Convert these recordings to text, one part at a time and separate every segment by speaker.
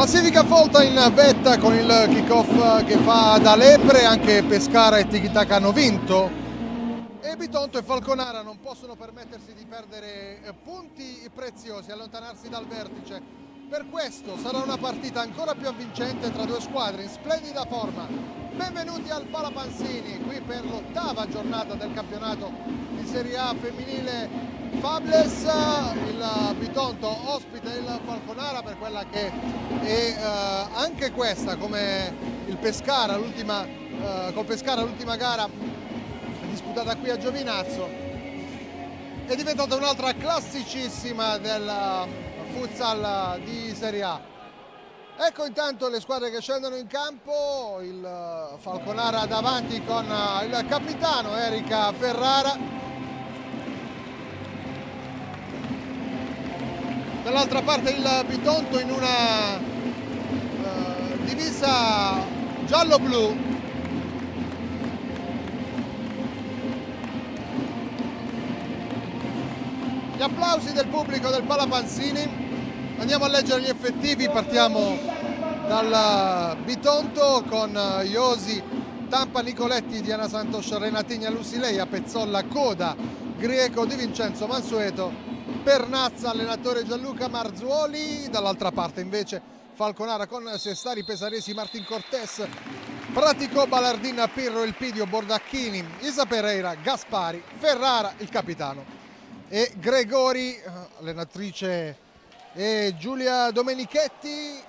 Speaker 1: Classifica folta in vetta con il kick-off che fa da lepre. Anche Pescara e Tiki-Taka hanno vinto e Bitonto e Falconara non possono permettersi di perdere punti preziosi, allontanarsi dal vertice. Per questo sarà una partita ancora più avvincente tra due squadre in splendida forma. Benvenuti al Palapansini, qui per l'ottava giornata del campionato di Serie A femminile Fables. Il Bitonto ospita il Falconara per quella che è anche questa, come il Pescara, col Pescara l'ultima gara disputata qui a Giovinazzo, è diventata un'altra classicissima del futsal di Serie A. Ecco intanto le squadre che scendono in campo, il Falconara davanti con il capitano Erika Ferrara, dall'altra parte il Bitonto in una divisa giallo-blu. Gli applausi del pubblico del Palapansini. Andiamo a leggere gli effettivi, partiamo dal Bitonto con Iosi, Tampa, Nicoletti, Diana Santos, Renatigna, Lusileia, Pezzolla, Coda, Grieco, Di Vincenzo, Mansueto, Pernazza, allenatore Gianluca Marzuoli. Dall'altra parte invece Falconara con Sestari, Pesaresi, Martin Cortés, Pratico, Balardin, Pirro, Elpidio, Bordacchini, Isa Pereira, Gaspari, Ferrara, il capitano, e Gregori, allenatrice, e Giulia Domenichetti.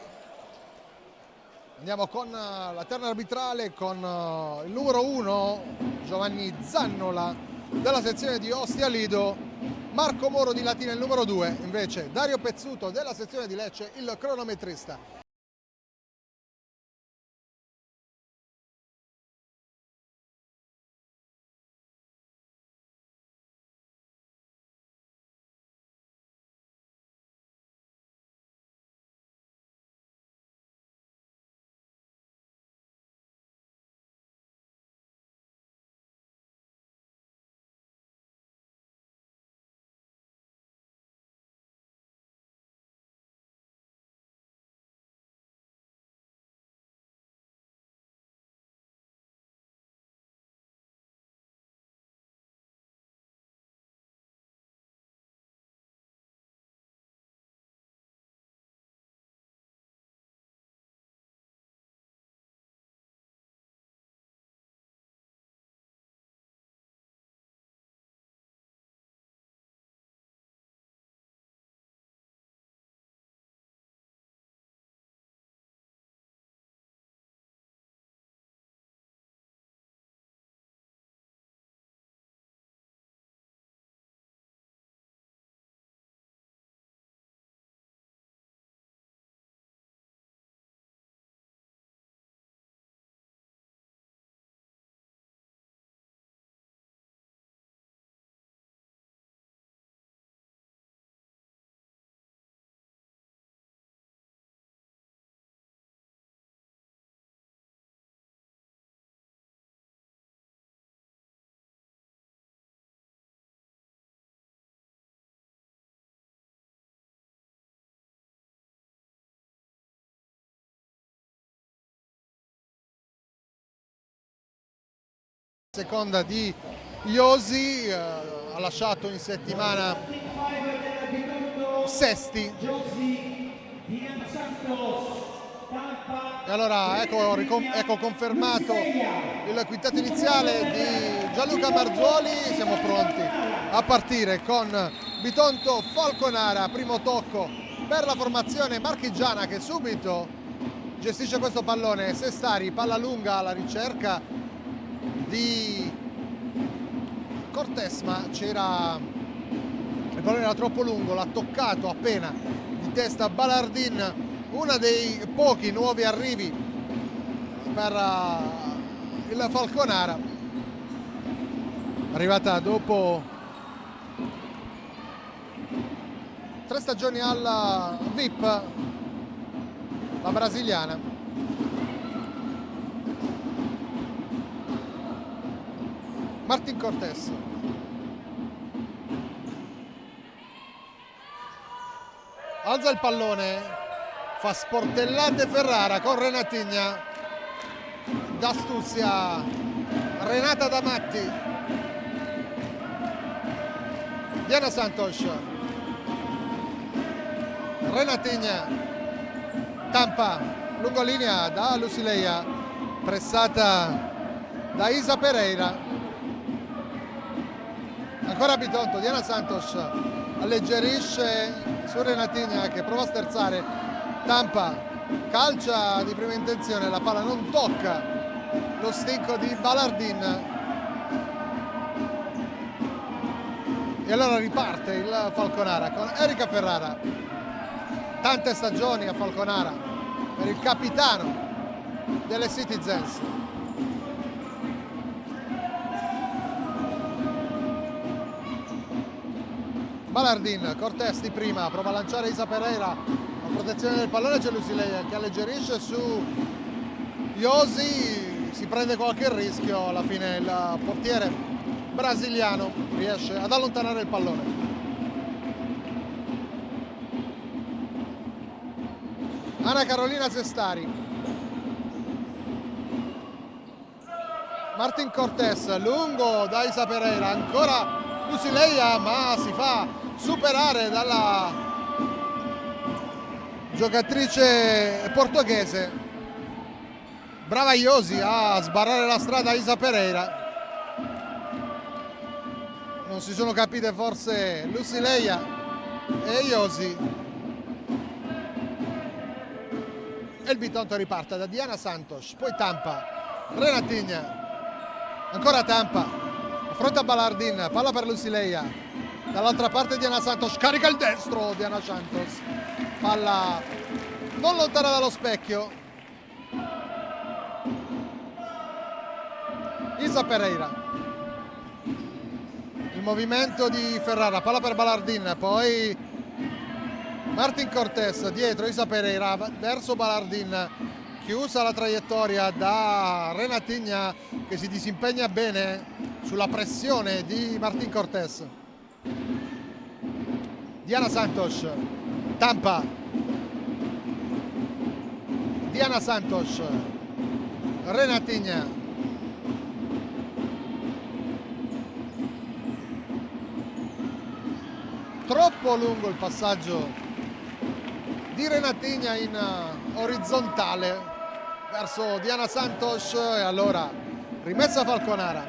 Speaker 1: Andiamo con la terna arbitrale con il numero 1 Giovanni Zannola della sezione di Ostia Lido, Marco Moro di Latina il numero 2, invece Dario Pezzuto della sezione di Lecce il cronometrista. Seconda di Iosi, ha lasciato in settimana Sesti. E allora ecco confermato il quintetto iniziale di Gianluca Marzuoli. Siamo pronti a partire con Bitonto Falconara, primo tocco per la formazione marchigiana che subito gestisce questo pallone. Sestari, palla lunga alla ricerca di Cortés, ma c'era, il pallone era troppo lungo, l'ha toccato appena di testa Balardin, uno dei pochi nuovi arrivi per il Falconara, arrivata dopo 3 stagioni al VIP, la brasiliana. Martin Cortés, alza il pallone fa sportellate Ferrara con Renatigna, d'astuzia Renata Damatti, Diana Santos, Renatigna, Tampa, lungolinea da Lucileia, pressata da Isa Pereira, ancora Bitonto, Diana Santos alleggerisce su Renatigna che prova a sterzare, Tampa calcia di prima intenzione, la palla non tocca lo stinco di Balardin e allora riparte il Falconara con Erika Ferrara. Tante stagioni a Falconara per il capitano delle Citizens. Balardin, Cortés di prima, prova a lanciare Isa Pereira, la protezione del pallone, c'è Lucileia che alleggerisce su Iosi, si prende qualche rischio, alla fine il portiere brasiliano riesce ad allontanare il pallone. Ana Carolina Sestari, Martin Cortés, lungo da Isa Pereira, ancora Lucileia ma si fa superare dalla giocatrice portoghese. Brava Iosi a sbarrare la strada a Isa Pereira. Non si sono capite forse Lucileia e Iosi. E il Bitonto riparte da Diana Santos, poi Tampa, Renatigna, ancora Tampa, affronta Balardin, palla per Lucileia, dall'altra parte Diana Santos, carica il destro Diana Santos, palla non lontana dallo specchio, Isa Pereira, il movimento di Ferrara, palla per Balardin, poi Martin Cortés dietro Isa Pereira verso Balardin, chiusa la traiettoria da Renatigna che si disimpegna bene sulla pressione di Martin Cortés. Diana Santos, Tampa, Diana Santos, Renatigna, troppo lungo il passaggio di Renatigna in orizzontale verso Diana Santos e allora rimessa Falconara.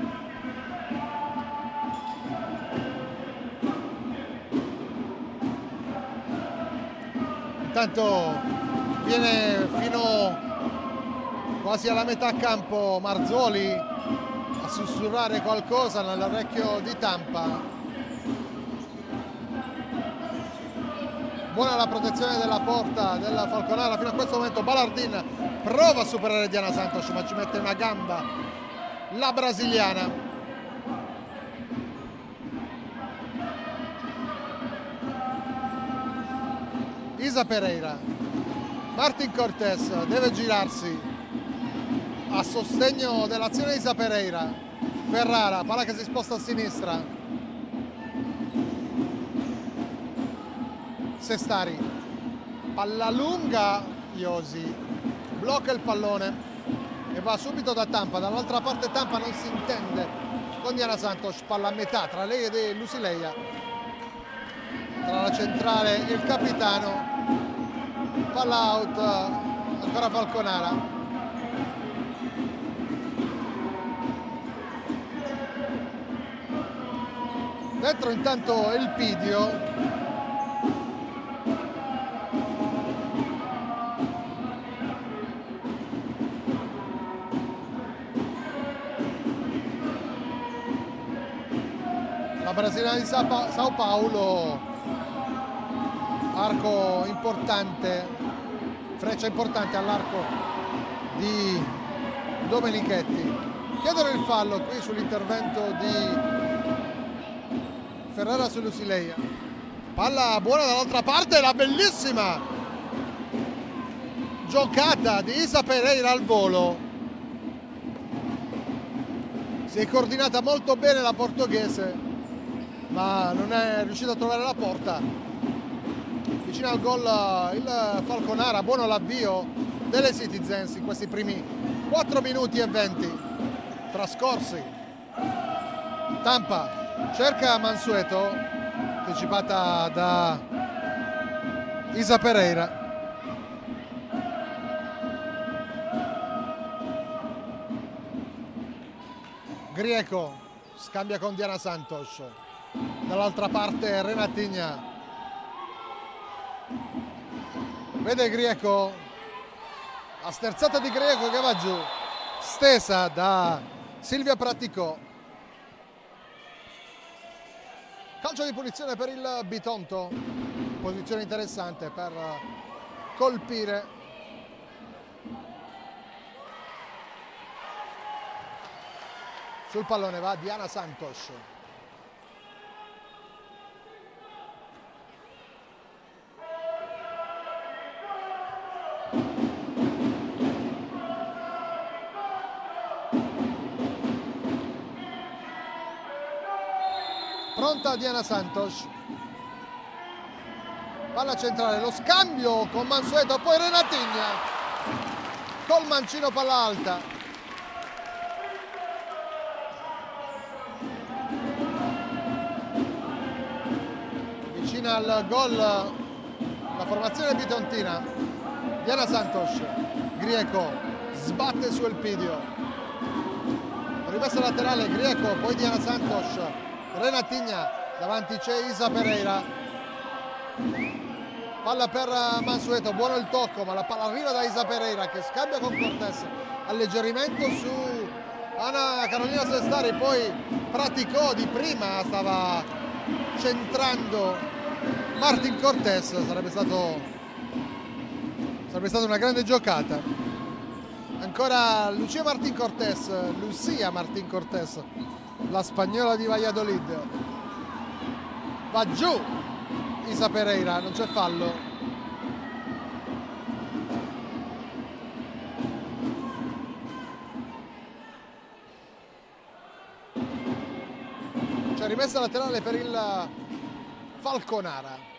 Speaker 1: Intanto viene fino quasi alla metà campo Marzoli a sussurrare qualcosa nell'orecchio di Tampa. Buona la protezione della porta della Falconara fino a questo momento. Balardin prova a superare Diana Santos ma ci mette una gamba la brasiliana. Isa Pereira, Martin Cortés deve girarsi a sostegno dell'azione di Isa Pereira. Ferrara, palla che si sposta a sinistra. Sestari, palla lunga, Iosi blocca il pallone e va subito da Tampa, dall'altra parte Tampa non si intende con Diana Santos, palla a metà tra lei e Lucileia, tra la centrale e il capitano, palla out, ancora Falconara. Dentro intanto Elpidio, brasiliana di Sao Paulo, arco importante, freccia importante all'arco di Domenichetti. Chiedono il fallo qui sull'intervento di Ferrara su Lucileia. Palla buona dall'altra parte, la bellissima giocata di Isa Pereira al volo. Si è coordinata molto bene la portoghese, ma non è riuscita a trovare la porta. avvicina al gol il Falconara. Buono l'avvio delle Citizens in questi primi 4 minuti e 20 trascorsi. Tampa cerca Mansueto, anticipata da Isa Pereira. Grieco scambia con Diana Santos, dall'altra parte Renatinha, vede Grieco, la sterzata di Grieco che va giù, stesa da Silvia Praticò. Calcio di punizione per il Bitonto, posizione interessante per colpire. Sul pallone va Diana Santos. Pronta Diana Santos. Palla centrale, lo scambio con Mansueto, poi Renatinha col mancino, palla alta. Al gol la formazione bitontina. Diana Santos, Grieco sbatte su Elpidio, rimessa laterale Grieco, poi Diana Santos, Renatinha, davanti c'è Isa Pereira, palla per Mansueto, buono il tocco ma la palla arriva da Isa Pereira che scambia con Cortés, alleggerimento su Ana Carolina Sestari, poi Praticò di prima stava centrando Martín Cortés, sarebbe stata una grande giocata. Ancora Lucía Martín Cortés, la spagnola di Valladolid. Va giù Isa Pereira, non c'è fallo. C'è rimessa laterale per il Falconara.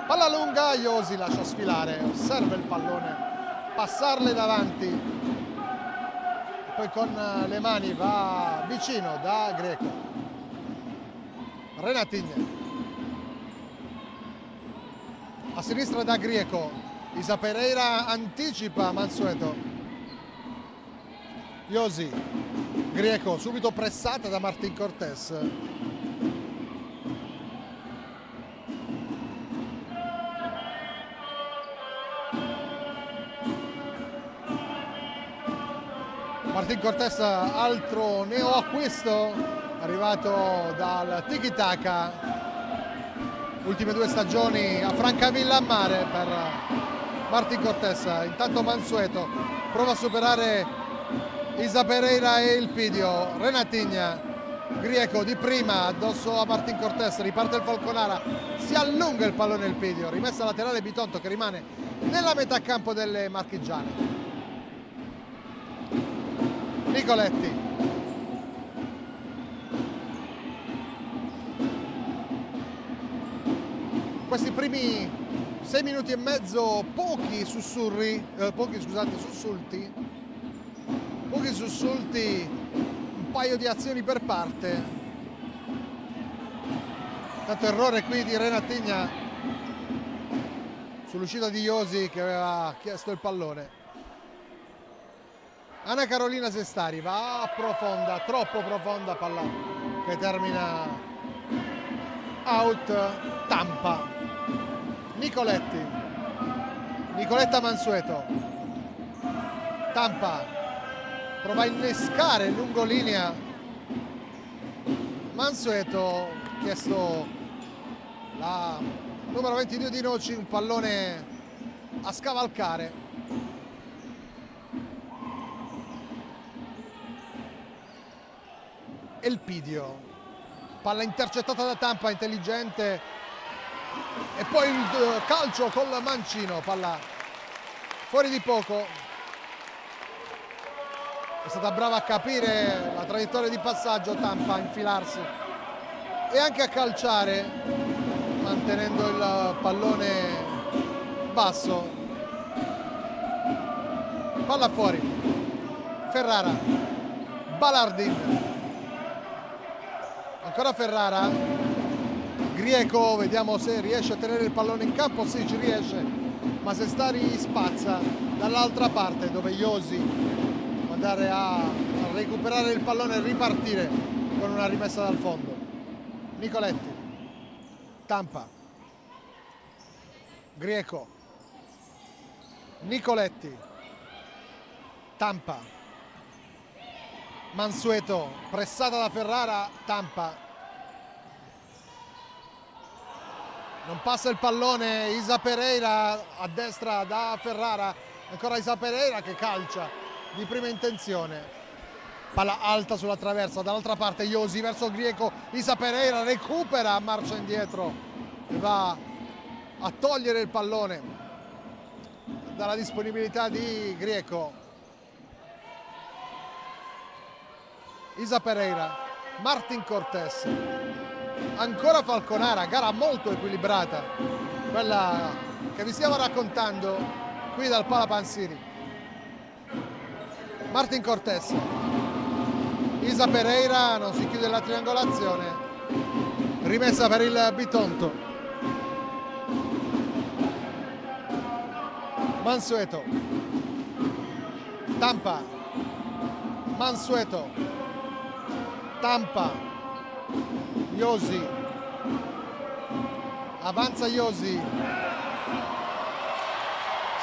Speaker 1: Palla lunga, Iosi lascia sfilare, osserva il pallone, passarle davanti, poi con le mani va vicino da Greco. Renatinha a sinistra da Grieco, Isa Pereira anticipa Mansueto. Iosi, Grieco subito pressata da Martín Cortés. Martín Cortés, altro neoacquisto arrivato dal Tiki Taka, ultime 2 stagioni a Francavilla a Mare per Martín Cortés. Intanto Mansueto prova a superare Isa Pereira e Elpidio. Renatinha, Grieco di prima addosso a Martín Cortés, riparte il Falconara, si allunga il pallone Elpidio, rimessa laterale Bitonto che rimane nella metà campo delle marchigiane. Nicoletti, questi primi 6 minuti e mezzo pochi sussulti, un paio di azioni per parte. Tanto errore qui di Renatinha sull'uscita di Iosi che aveva chiesto il pallone. Ana Carolina Sestari va profonda, troppo profonda, palla che termina out. Tampa, Nicoletta Mansueto. Tampa prova a innescare lungolinea. Mansueto chiesto la numero 22 di Noci, un pallone a scavalcare. Elpidio, palla intercettata da Tampa, intelligente, e poi il calcio con la mancino, palla fuori di poco. è stata brava a capire la traiettoria di passaggio Tampa, a infilarsi e anche a calciare mantenendo il pallone basso. Palla fuori, Ferrara, Balardin, ancora Ferrara, Grieco, vediamo se riesce a tenere il pallone in campo. Sì, ci riesce, ma se Stari spazza dall'altra parte dove Josi può andare a recuperare il pallone e ripartire con una rimessa dal fondo. Nicoletti, Tampa, Grieco, Nicoletti, Tampa, Mansueto, pressata da Ferrara, Tampa, non passa il pallone, Isa Pereira a destra da Ferrara, ancora Isa Pereira che calcia di prima intenzione, palla alta sulla traversa, dall'altra parte Josi verso Grieco, Isa Pereira recupera, marcia indietro e va a togliere il pallone dalla disponibilità di Grieco. Isa Pereira, Martin Cortés, ancora Falconara, gara molto equilibrata, quella che vi stiamo raccontando qui dal Pala Pansiri. Martin Cortés, Isa Pereira, non si chiude la triangolazione, rimessa per il Bitonto. Mansueto, Tampa, Mansueto, Tampa, Josi, avanza Josi,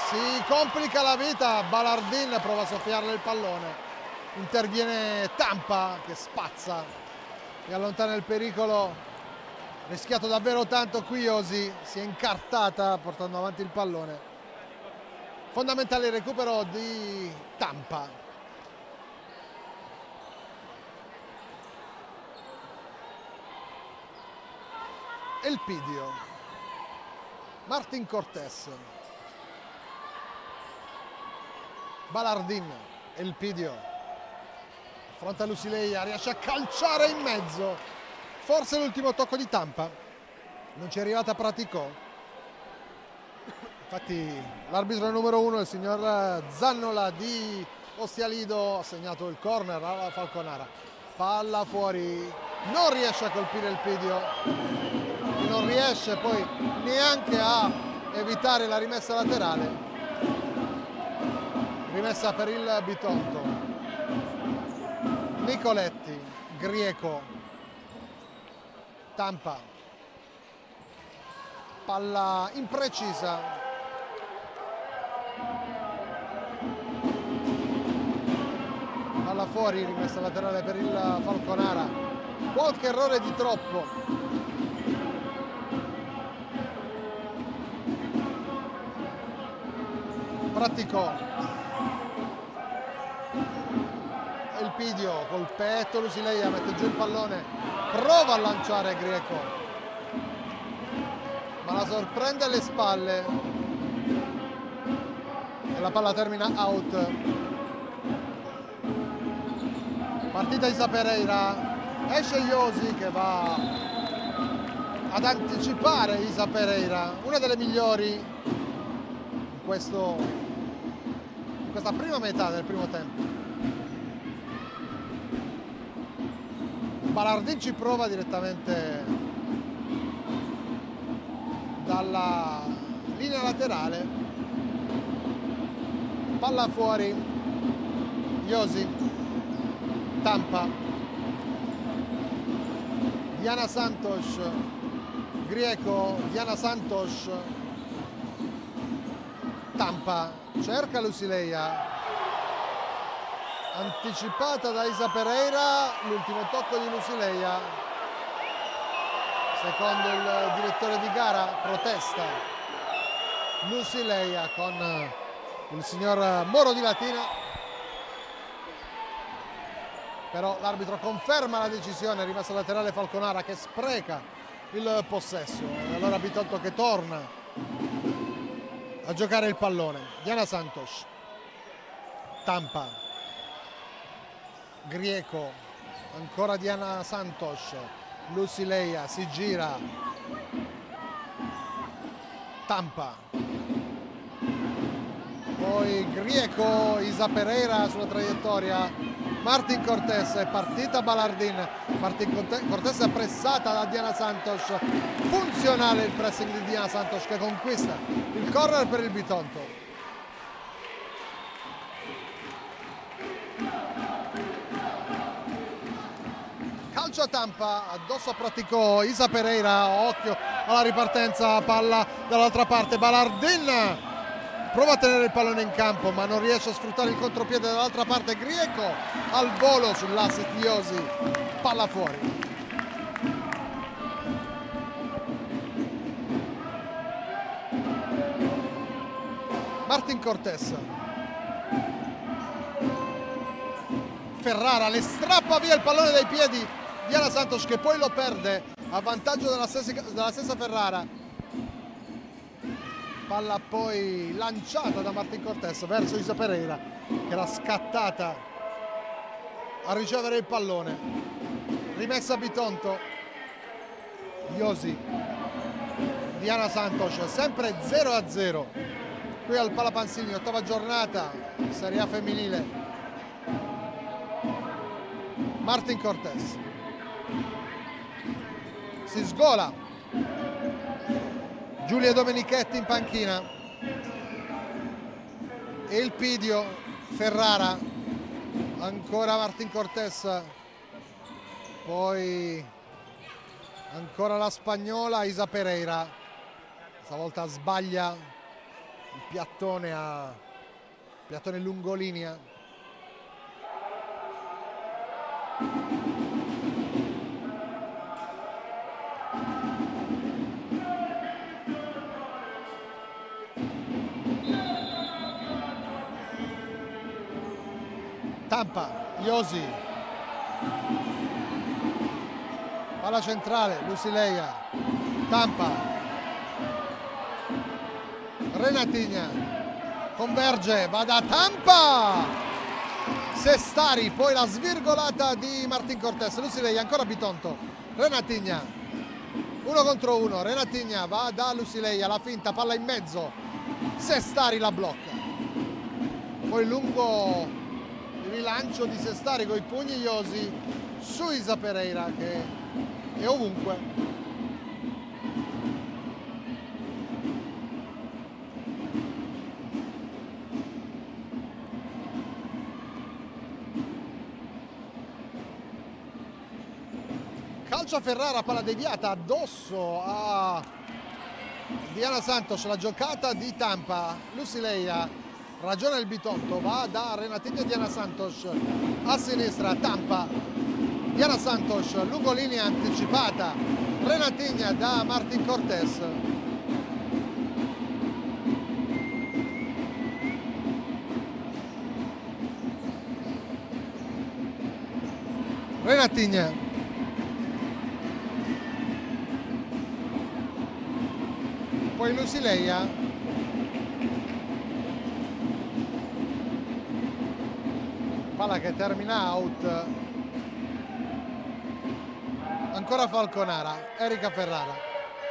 Speaker 1: si complica la vita, Balardin prova a soffiarle il pallone, interviene Tampa che spazza e allontana il pericolo, rischiato davvero tanto qui Josi, si è incartata portando avanti il pallone, fondamentale il recupero di Tampa. Elpidio, Martin Cortés, Balardin, Elpidio, affronta Lusileia, riesce a calciare in mezzo, forse l'ultimo tocco di Tampa, non ci è arrivata Praticò, infatti l'arbitro numero 1, il signor Zannola di Ostialido, ha segnato il corner alla Falconara, palla fuori, non riesce a colpire Elpidio, non riesce poi neanche a evitare la rimessa laterale, rimessa per il Bitonto. Nicoletti, Grieco, Tampa, palla imprecisa, palla fuori, rimessa laterale per il Falconara, qualche errore di troppo. Praticò, Elpidio col petto, Lusileia mette giù il pallone, prova a lanciare Grieco, ma la sorprende alle spalle e la palla termina out. Partita Isa Pereira, esce Josi che va ad anticipare Isa Pereira, una delle migliori in questa prima metà del primo tempo. Balardin ci prova direttamente dalla linea laterale, palla fuori, Josi, Tampa, Diana Santos, Grieco, Diana Santos, Tampa, cerca Lusileia, anticipata da Isa Pereira, l'ultimo tocco di Lusileia, secondo il direttore di gara protesta Lusileia con il signor Moro di Latina, però l'arbitro conferma la decisione, rimessa laterale Falconara che spreca il possesso e allora Bitonto che torna a giocare il pallone. Diana Santos, Tampa, Grieco, ancora Diana Santos, Lucy Leia si gira, Tampa, poi Grieco, Isa Pereira sulla traiettoria, Martín Cortés, è partita Balardin, Martín Cortés è pressata da Diana Santos, funzionale il pressing di Diana Santos che conquista il corner per il Bitonto. Calcio a Tampa, addosso praticò Isa Pereira, occhio alla ripartenza, palla dall'altra parte, Balardin prova a tenere il pallone in campo ma non riesce a sfruttare il contropiede dall'altra parte, Grieco al volo sull'assist di Iosi, palla fuori. Martín Cortés, Ferrara le strappa via il pallone dai piedi Diana Santos che poi lo perde a vantaggio della stessa Ferrara. Palla poi lanciata da Martín Cortés verso Isa Pereira che era scattata a ricevere il pallone. Rimessa a Bitonto, Iosi, Diana Santos, sempre 0-0 qui al Palapansini, ottava giornata, Serie A femminile. Martín Cortés si sgola, Giulia Domenichetti in panchina, Elpidio, Ferrara, ancora Martín Cortés, poi ancora la spagnola Isa Pereira, stavolta sbaglia il piattone lungolinea. Tampa, Iosi, palla centrale, Lucy Leia, Tampa, Renatinha, converge, va da Tampa, Sestari, poi la svirgolata di Martín Cortés, Lucy Leia, ancora Bitonto, Renatinha, 1 contro 1, Renatinha va da Lucy Leia, la finta, palla in mezzo, Sestari la blocca, poi lungo rilancio di Sestari con i pugni Iosi su Isa Pereira che è ovunque. Calcio a Ferrara, palla deviata addosso a Diana Santos, la giocata di Tampa, Lucy Leia ragiona il Bitonto, va da Renatinha e Diana Santos a sinistra, Tampa, Diana Santos, lungolinea anticipata, Renatinha da Martín Cortés. Renatinha, poi Lucy Leia, palla che termina out, ancora Falconara, Erika Ferrara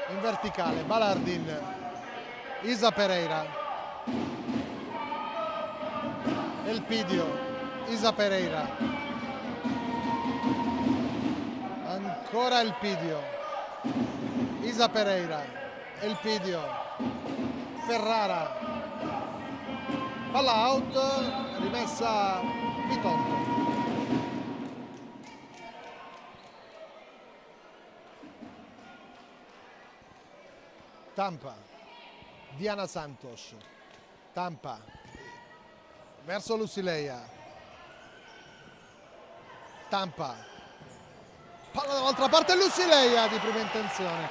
Speaker 1: in verticale, Balardin, Isa Pereira, Elpidio, Isa Pereira, ancora Elpidio, Isa Pereira, Elpidio, Ferrara, palla out, rimessa Bitonto. Tampa, Diana Santos, Tampa verso Lucy Leia, Tampa, palla dall'altra parte, Lucy Leia di prima intenzione,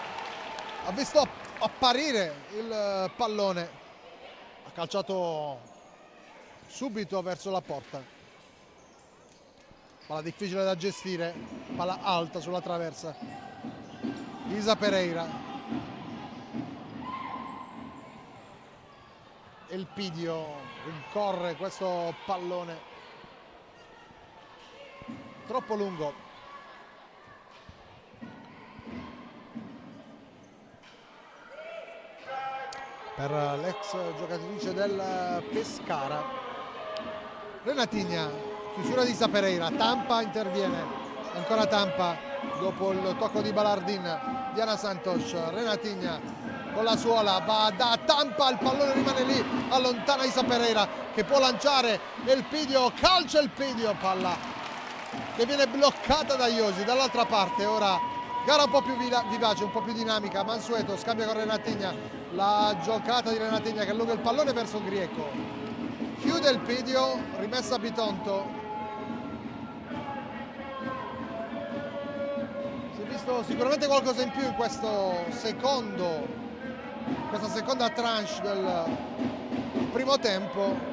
Speaker 1: ha visto apparire il pallone, ha calciato subito verso la porta, palla difficile da gestire, palla alta sulla traversa, Isa Pereira, Elpidio rincorre questo pallone, troppo lungo. Per l'ex giocatrice del Pescara. Renatigna, chiusura di Isa Pereira, Tampa interviene, ancora Tampa dopo il tocco di Balardin. Diana Santos, Renatigna con la suola, va da Tampa, il pallone rimane lì, allontana Isa Pereira che può lanciare Elpidio, calcia Elpidio, palla che viene bloccata da Iosi. Dall'altra parte ora gara un po' più vivace, un po' più dinamica. Mansueto scambia con Renatigna, la giocata di Renatigna che allunga il pallone verso Grieco, chiude Elpidio, rimessa a Bitonto. Si è visto sicuramente qualcosa in più in questa seconda tranche del primo tempo.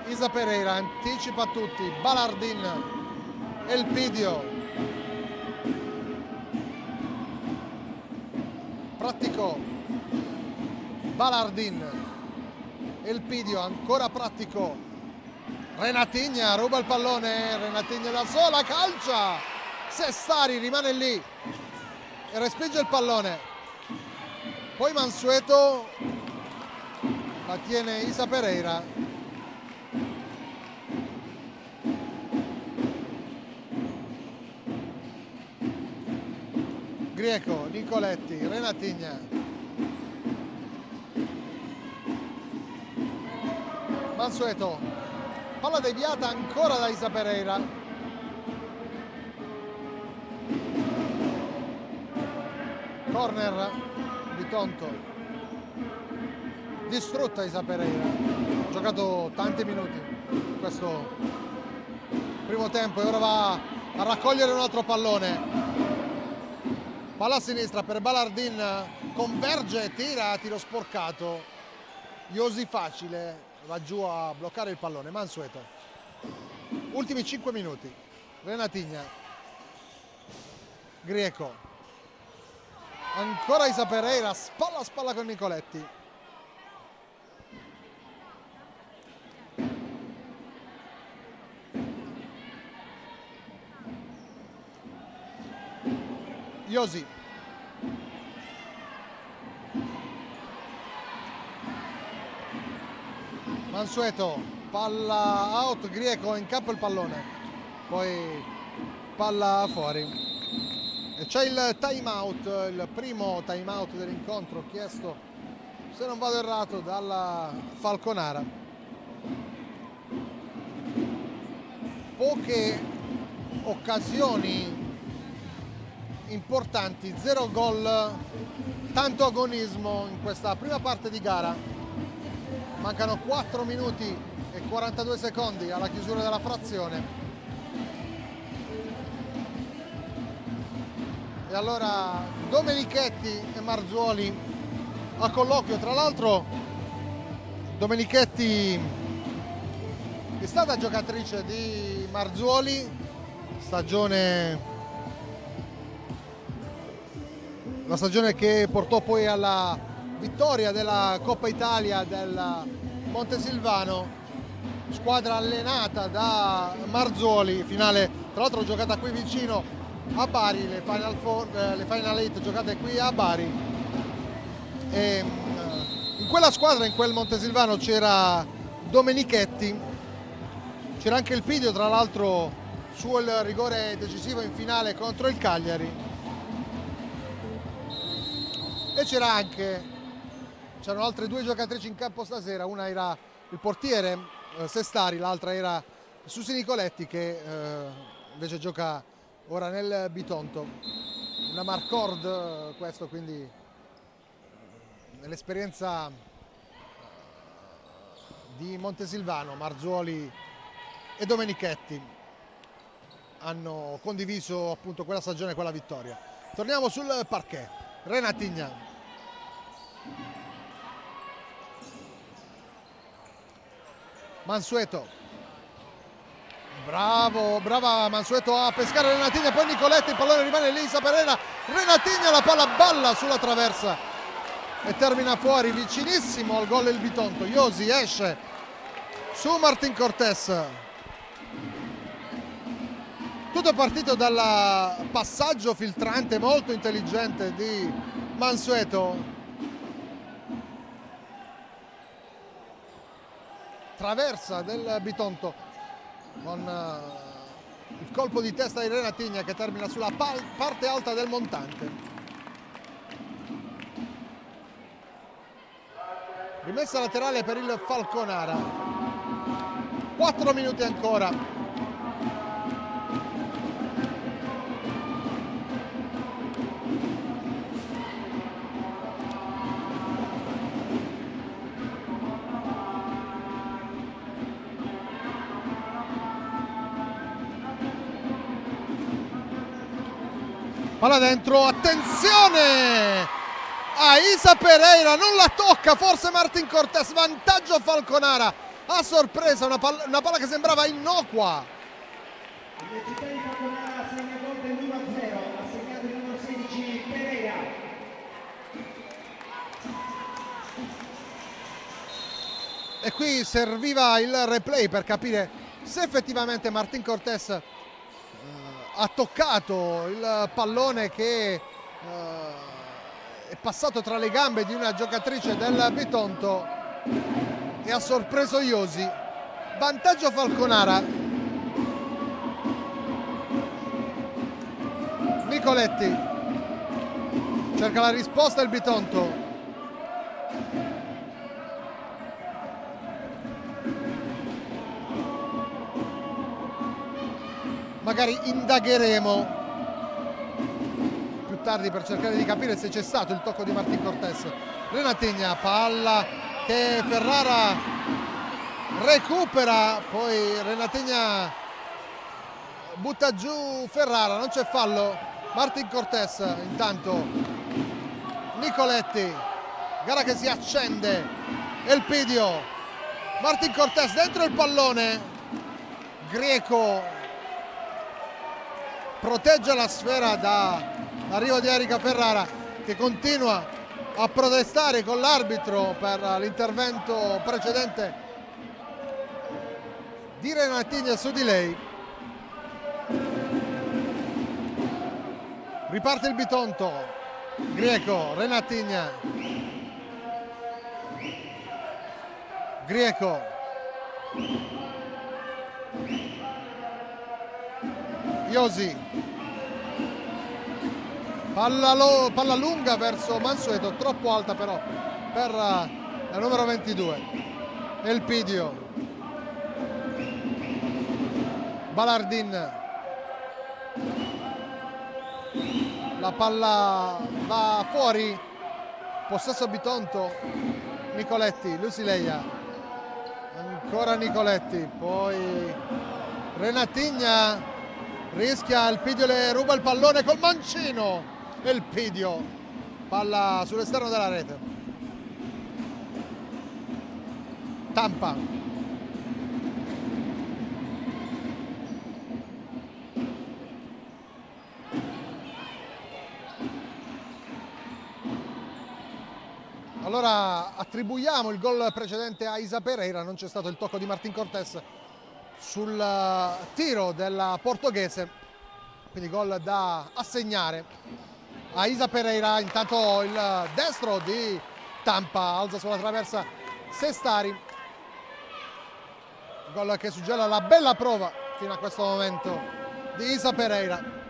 Speaker 1: Isa Pereira anticipa tutti, Balardin, Elpidio, Prattico, Balardin, Elpidio, ancora Prattico, Renatigna ruba il pallone, Renatigna da sola, calcia, Sestari rimane lì e respinge il pallone, poi Mansueto la tiene Isa Pereira. Grieco, Nicoletti, Renatigna, Mansueto, palla deviata ancora da Isa Pereira, corner di Tonto, distrutta Isa Pereira, ha giocato tanti minuti in questo primo tempo e ora va a raccogliere un altro pallone. Palla a sinistra per Balardin, converge, tiro sporcato, Iosi facile, va giù a bloccare il pallone. Mansueto, ultimi 5 minuti, Renatigna, Grieco, ancora Isa Pereira, spalla a spalla con Nicoletti. Iosi, Mansueto, palla out, Grieco in campo il pallone, poi palla fuori e c'è il time out, il primo time out dell'incontro chiesto, se non vado errato, dalla Falconara. Poche occasioni importanti, 0 gol, tanto agonismo in questa prima parte di gara. Mancano 4 minuti e 42 secondi alla chiusura della frazione. E allora Domenichetti e Marzuoli a colloquio. Tra l'altro Domenichetti è stata giocatrice di Marzuoli, la stagione che portò poi alla vittoria della Coppa Italia del Montesilvano, squadra allenata da Marzuoli, finale tra l'altro giocata qui vicino a Bari, le Final 8 giocate qui a Bari. E in quella squadra, in quel Montesilvano, c'era Domenichetti, c'era anche Elpidio, tra l'altro sul rigore decisivo in finale contro il Cagliari. E c'erano altre 2 giocatrici in campo stasera, una era il portiere Sestari, l'altra era Susi Nicoletti che invece gioca ora nel Bitonto, una Marcord questo, quindi nell'esperienza di Montesilvano Marzuoli e Domenichetti hanno condiviso appunto quella stagione, quella vittoria. Torniamo sul parquet. Renatigna, Mansueto, brava Mansueto a pescare Renatigna, poi Nicoletti, il pallone rimane lì, Isa Pereira, Renatigna, la palla balla sulla traversa e termina fuori, vicinissimo al gol il Bitonto. Iosi esce su Martin Cortés. Tutto è partito dal passaggio filtrante molto intelligente di Mansueto. Traversa del Bitonto con il colpo di testa di Renatigna che termina sulla parte alta del montante. Rimessa laterale per il Falconara. 4 minuti ancora. Palla dentro, attenzione a Isa Pereira, non la tocca, forse Martin Cortés, vantaggio Falconara, a sorpresa, una palla che sembrava innocua.
Speaker 2: Il città di Falconara segna gol del 1-0, ha segnato il numero 16 Pereira.
Speaker 1: E qui serviva il replay per capire se effettivamente Martin Cortés ha toccato il pallone che è passato tra le gambe di una giocatrice del Bitonto e ha sorpreso Iosi. Vantaggio Falconara. Nicoletti cerca la risposta il Bitonto. Magari indagheremo più tardi per cercare di capire se c'è stato il tocco di Martin Cortés. Renatigna, palla che Ferrara recupera, poi Renatigna butta giù Ferrara, non c'è fallo. Martin Cortés intanto, Nicoletti, gara che si accende, Elpidio, Martin Cortés dentro il pallone, Greco protegge la sfera dall'arrivo di Erika Ferrara che continua a protestare con l'arbitro per l'intervento precedente di Renatigna su di lei. Riparte il Bitonto, Greco, Renatigna, Greco, Iosi, palla lunga verso Mansueto, troppo alta però per la numero 22, Elpidio, Balardin, la palla va fuori, possesso Bitonto, Nicoletti, Lusileia, ancora Nicoletti, poi Renatigna, rischia, Elpidio le ruba il pallone col mancino, Elpidio, palla sull'esterno della rete. Tampa, allora attribuiamo il gol precedente a Isa Pereira, non c'è stato il tocco di Martin Cortés sul tiro della portoghese, quindi gol da assegnare a Isa Pereira. Intanto il destro di Tampa alza sulla traversa Sestari, gol che suggella la bella prova fino a questo momento di Isa Pereira.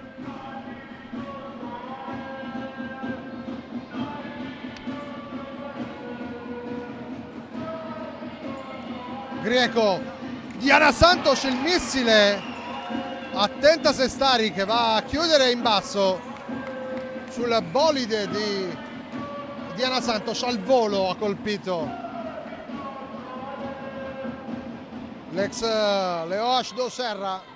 Speaker 1: Greco, Diana Santos, il missile, attenta Sestari che va a chiudere in basso sul bolide di Diana Santos, al volo ha colpito l'ex Leoas do Serra.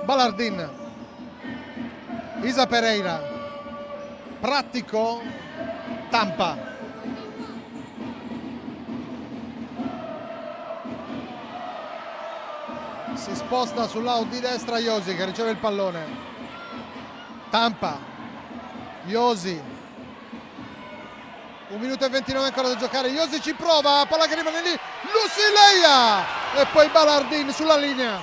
Speaker 1: Balardin, Isa Pereira, Prattico, Tampa, Si sposta sul lato di destra Josi che riceve il pallone. Tampa, Josi, 1 minuto e 29 ancora da giocare. Josi ci prova, palla che rimane lì, Lusileia e poi Balardin sulla linea.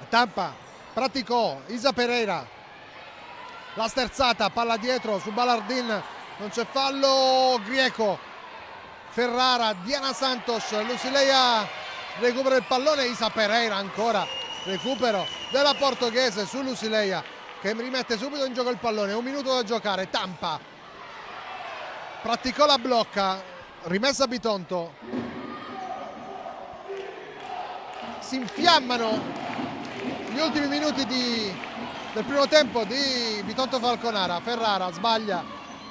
Speaker 1: Tampa, praticò, Isa Pereira, la sterzata, palla dietro su Balardin, non c'è fallo, Grieco, Ferrara, Diana Santos, Lusileia recupera il pallone, Isa Pereira ancora, recupero della portoghese su Lusileia che rimette subito in gioco il pallone, 1 minuto da giocare. Tampa, praticò la blocca, rimessa Bitonto, si infiammano gli ultimi minuti del primo tempo di Bitonto Falconara. Ferrara sbaglia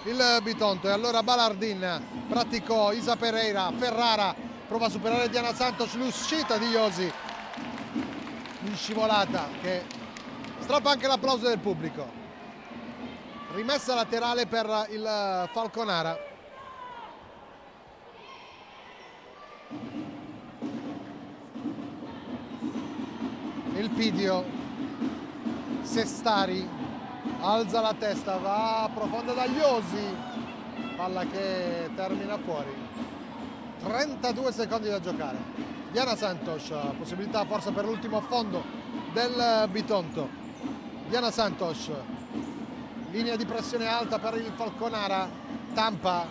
Speaker 1: il Bitonto e allora Balardin, praticò, Isa Pereira, Ferrara prova a superare Diana Santos, l'uscita di Josi in scivolata che strappa anche l'applauso del pubblico. Rimessa laterale per il Falconara. Il Pidio, Sestari alza la testa, va profonda da Josi, palla che termina fuori. 32 secondi da giocare. Diana Santos, possibilità forse per l'ultimo affondo del Bitonto. Diana Santos, linea di pressione alta per il Falconara. Tampa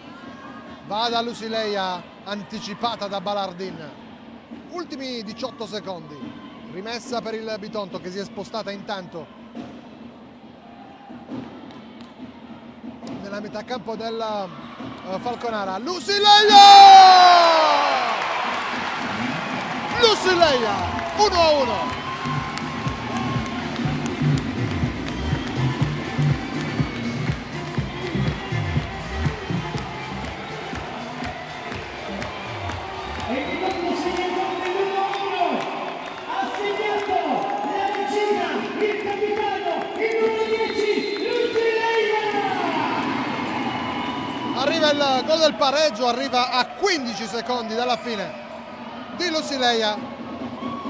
Speaker 1: va da Lusileia, anticipata da Balardin. Ultimi 18 secondi. Rimessa per il Bitonto che si è spostata intanto nella metà campo del Falconara. Lusileia! Lusileia 1-1. Arriva il gol del pareggio, arriva a 15 secondi dalla fine di Lusileia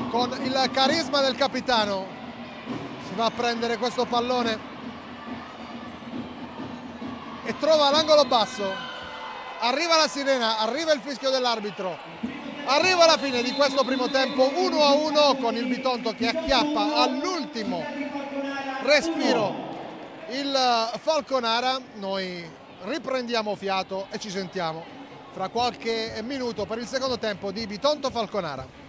Speaker 1: con il carisma del capitano. Si va a prendere questo pallone e trova l'angolo basso. Arriva la sirena, arriva il fischio dell'arbitro, arriva la fine di questo primo tempo 1-1 con il Bitonto che acchiappa all'ultimo respiro il Falconara. Noi riprendiamo fiato e ci sentiamo fra qualche minuto per il secondo tempo di Bitonto Falconara.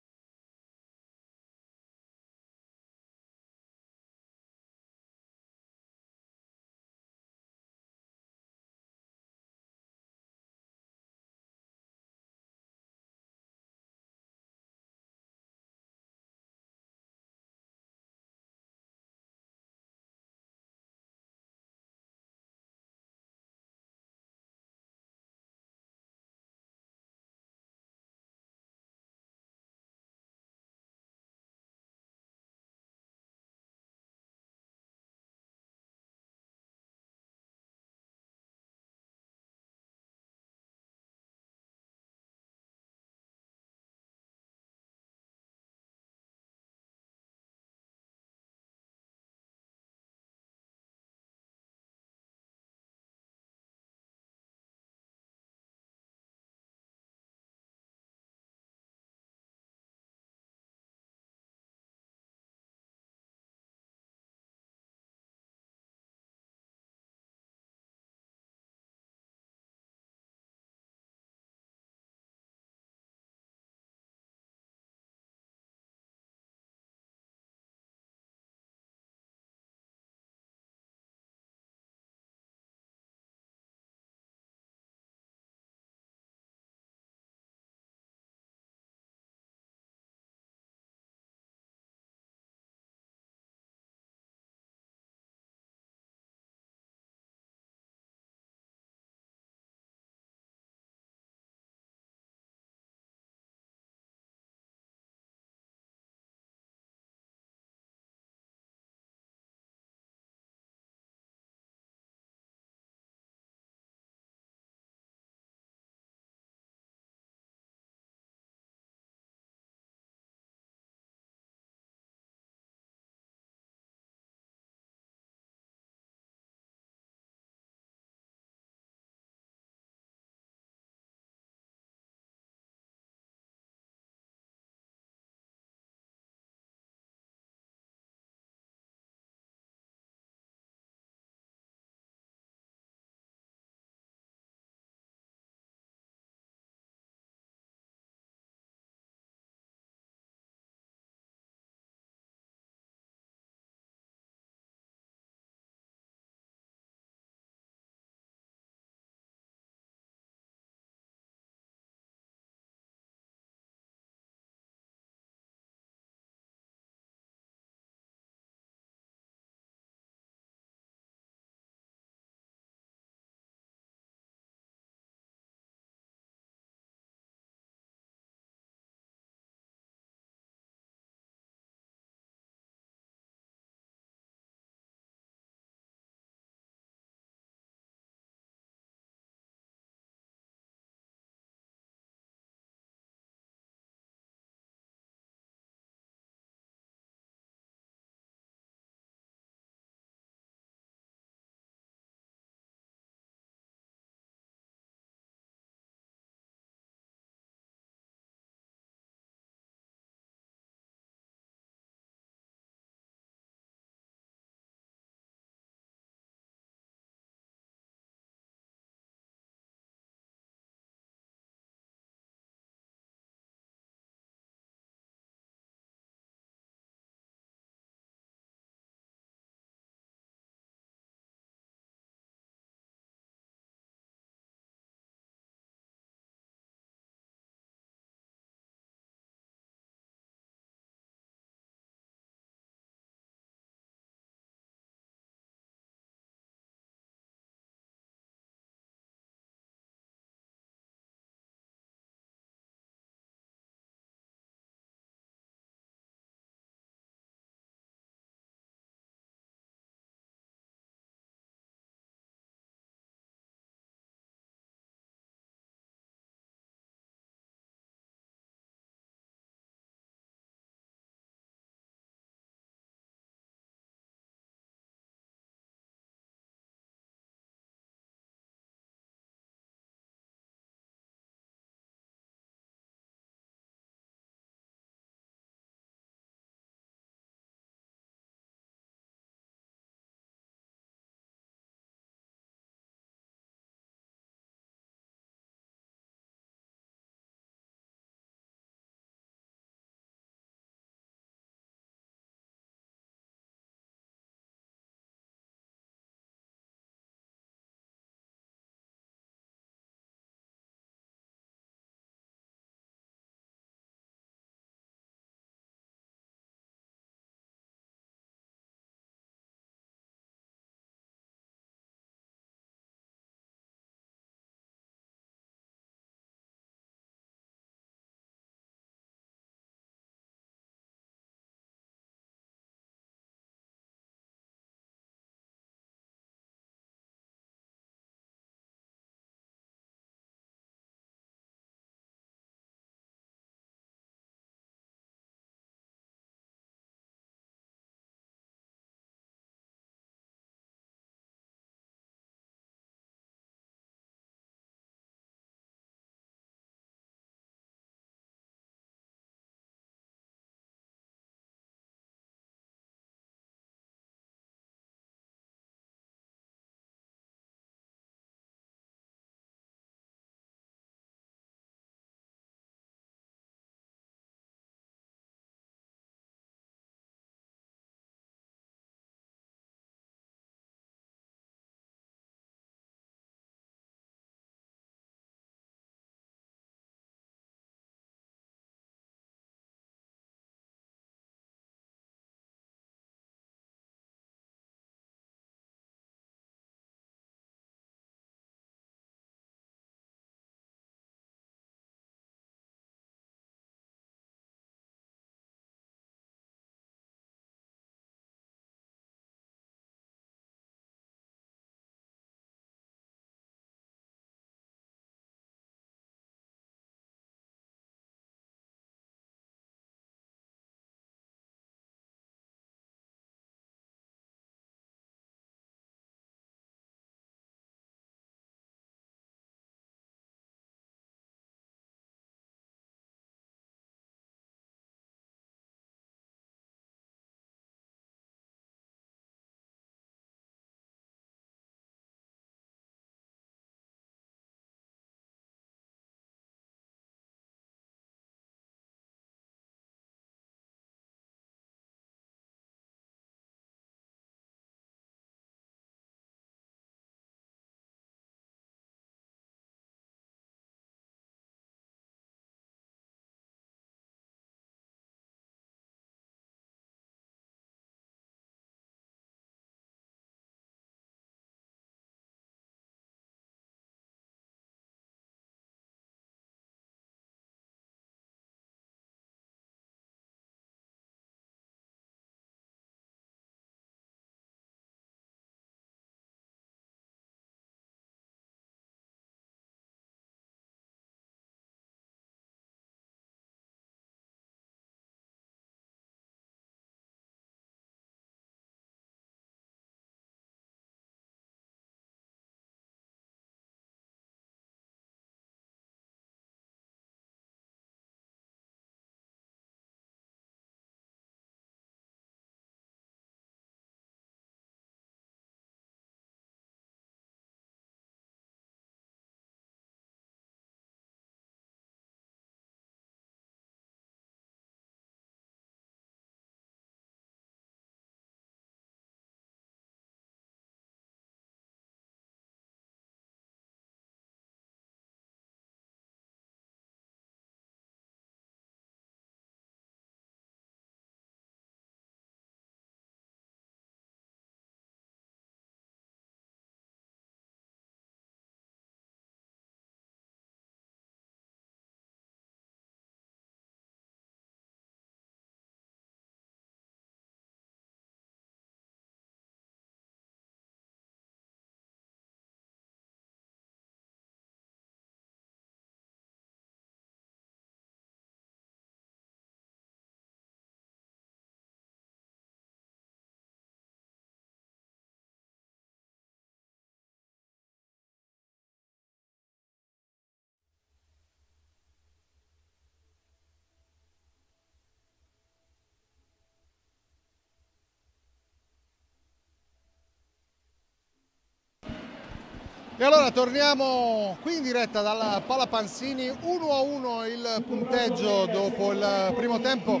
Speaker 1: E allora torniamo qui in diretta dal Pala Panzini, 1-1 il punteggio dopo il primo tempo.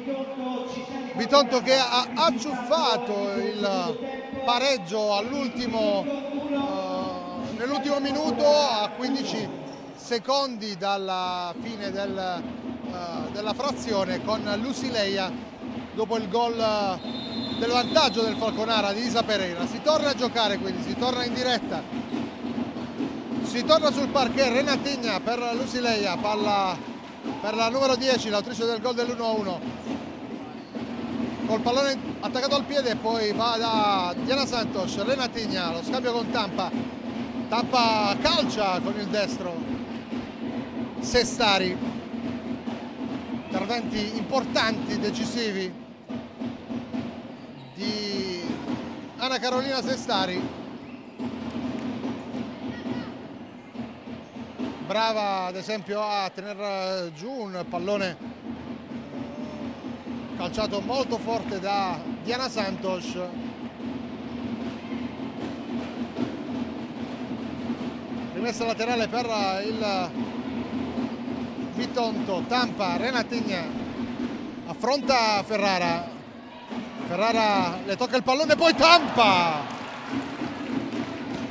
Speaker 1: Bitonto che ha acciuffato il pareggio nell'ultimo minuto, a 15 secondi dalla fine della frazione, con Lusileia dopo il gol del vantaggio del Falconara di Isa Pereira. Si torna a giocare, quindi si torna in diretta. Si torna sul parquet, Renatigna per Lusileia, palla per la numero 10, l'autrice del gol dell'1-1. Col pallone attaccato al piede, poi va da Diana Santos, Renatigna, lo scambio con Tampa. Tampa calcia con il destro. Sestari. Interventi importanti, decisivi di Anna Carolina Sestari. Brava ad esempio a tenere giù un pallone calciato molto forte da Diana Santos. Rimessa laterale per il Bitonto. Tampa, Renatigna affronta Ferrara. Ferrara le tocca il pallone, poi Tampa!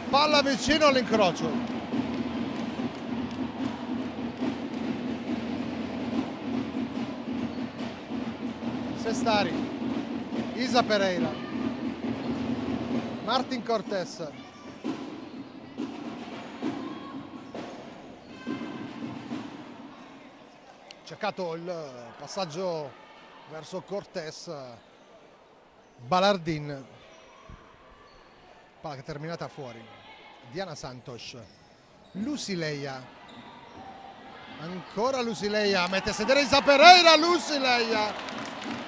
Speaker 1: Palla vicino all'incrocio. Sestari, Isa Pereira, Martin Cortés, cercato il passaggio verso Cortés, Balardin, palla che è terminata fuori. Diana Santos, Lusileia, ancora Lusileia, mette a sedere Isa Pereira, Lusileia.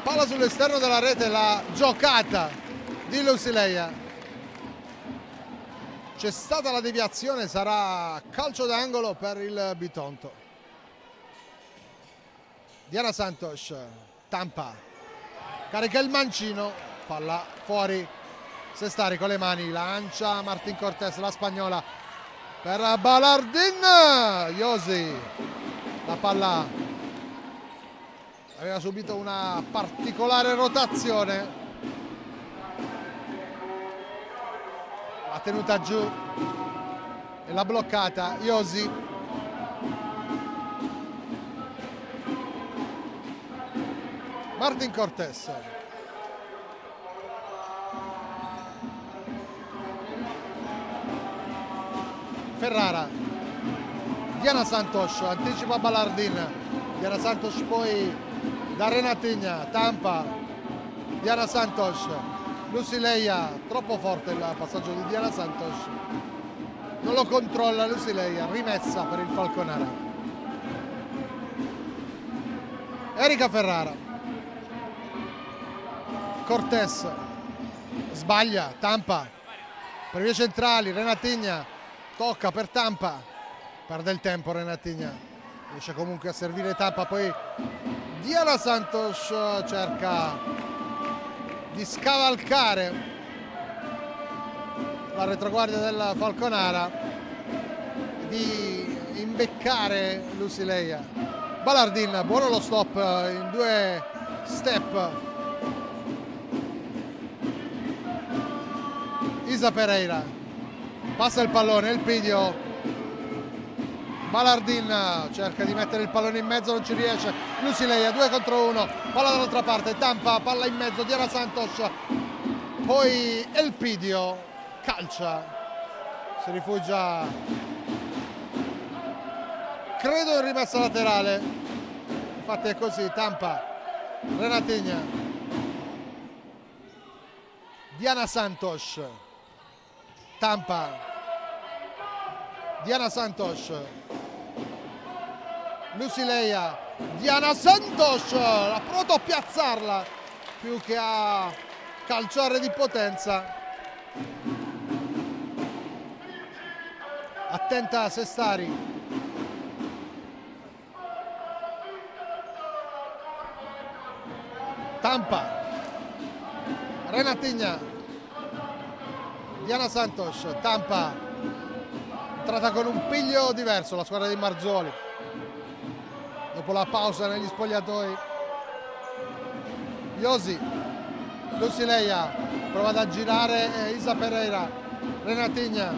Speaker 1: Palla sull'esterno della rete, la giocata di Lusileia. C'è stata la deviazione, sarà calcio d'angolo per il Bitonto. Diana Santos, Tampa, carica il mancino, palla fuori. Sestari con le mani, lancia Martin Cortés, la spagnola per Balardin. Iosi, la palla aveva subito una particolare rotazione, l'ha tenuta giù e l'ha bloccata Iosi. Martin Cortés, Ferrara, Diana Santos, anticipa Balardin, Diana Santos poi da Renatigna, Tampa, Diana Santos, Lusileia, troppo forte il passaggio di Diana Santos, non lo controlla Lusileia, rimessa per il Falconara. Erika Ferrara, Cortés, sbaglia, Tampa, per vie centrali, Renatigna, tocca per Tampa, perde il tempo Renatigna, riesce comunque a servire Tampa, poi Diana Santos cerca di scavalcare la retroguardia del Falconara, di imbeccare Lusileia. Balardin, buono lo stop in 2 step. Isa Pereira, passa il pallone, il pidio. Balardin cerca di mettere il pallone in mezzo, non ci riesce. Lusileia 2 contro 1, palla dall'altra parte, Tampa, palla in mezzo, Diana Santos, poi Elpidio calcia, si rifugia, credo in rimessa laterale, infatti è così. Tampa, Renatigna, Diana Santos, Tampa, Diana Santos, Lusileia, Diana Santos, ha provato a piazzarla più che a calciare di potenza. Attenta Sestari, Tampa, Renatigna, Diana Santos, Tampa, entrata con un piglio diverso la squadra di Marzoli dopo la pausa negli spogliatoi. Iosi, Lucileia prova ad aggirare Isa Pereira, Renatigna,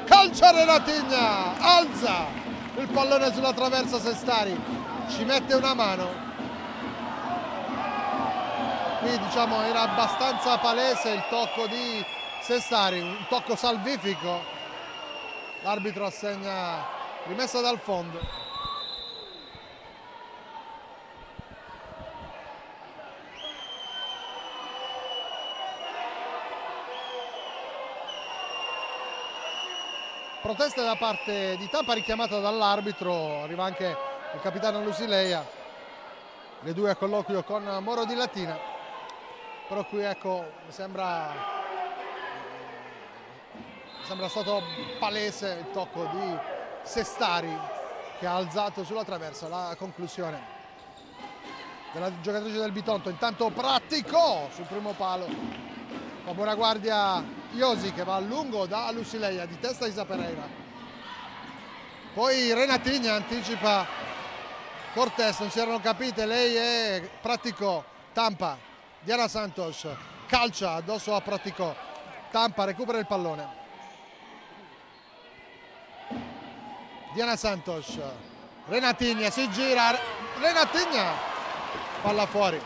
Speaker 1: calcia Renatigna, alza il pallone sulla traversa Sestari, ci mette una mano. Qui diciamo era abbastanza palese il tocco di Sestari, un tocco salvifico. L'arbitro assegna rimessa dal fondo. Protesta da parte di Tampa richiamata dall'arbitro, arriva anche il capitano Lucileia, le due a colloquio con Moro di Latina, però qui ecco sembra stato palese il tocco di Sestari che ha alzato sulla traversa. La conclusione della giocatrice del Bitonto, intanto Pratico sul primo palo, con buona guardia Iosi che va a lungo da Lucileia, di testa Isa Pereira, poi Renatigna anticipa Cortés, non si erano capite, lei è Pratico, Tampa, Diana Santos calcia addosso a Pratico, Tampa recupera il pallone, Diana Santos, Renatigna si gira, Renatigna, palla fuori.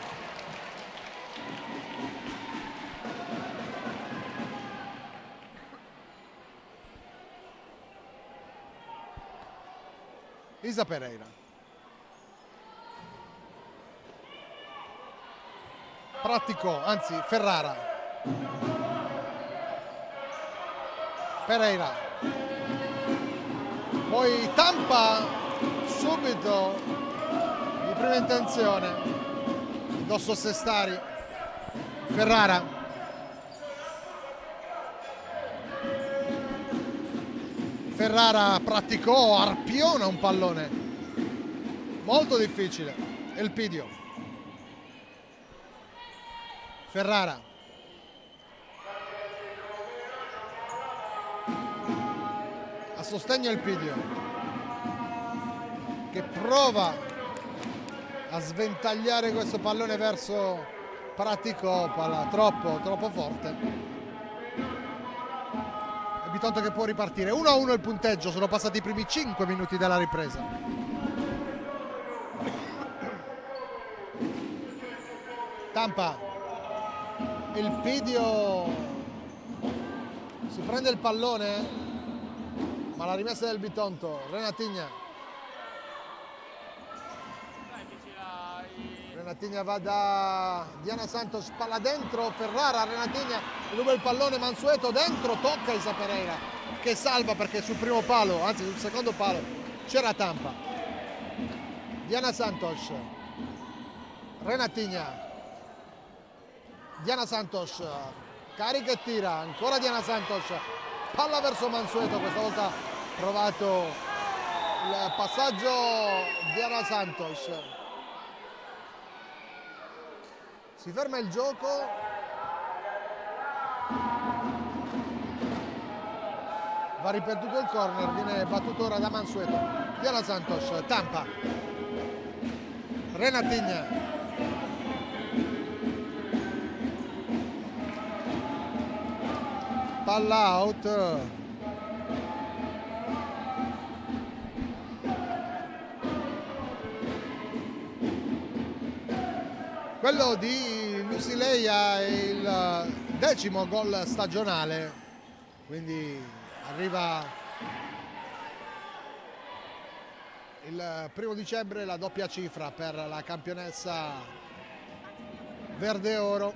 Speaker 1: Isa Pereira, Pratico, anzi Ferrara, Pereira, poi Tampa subito di prima intenzione, addosso Sestari, Ferrara, Praticò, arpiona un pallone molto difficile, Elpidio, Ferrara, a sostegno Elpidio che prova a sventagliare questo pallone verso Pratico, palla troppo forte. Bitonto che può ripartire, 1-1 il punteggio, sono passati i primi 5 minuti della ripresa. Tampa, Elpidio si prende il pallone, ma la rimessa del Bitonto, Renatigna va da Diana Santos, palla dentro, Ferrara, Renatigna ruba il pallone, Mansueto dentro, tocca Isa Pereira che salva perché sul primo palo, anzi sul secondo palo c'era Tampa. Diana Santos, Renatigna, Diana Santos carica e tira, ancora Diana Santos, palla verso Mansueto, questa volta provato il passaggio Diana Santos. Si ferma il gioco, va ripetuto il corner, viene battuto ora da Mansueto. Diana Santos, Tampa, Renatigna, palla out. Quello di Lucileia è il 10° gol stagionale, quindi arriva il 1° dicembre la doppia cifra per la campionessa verde oro.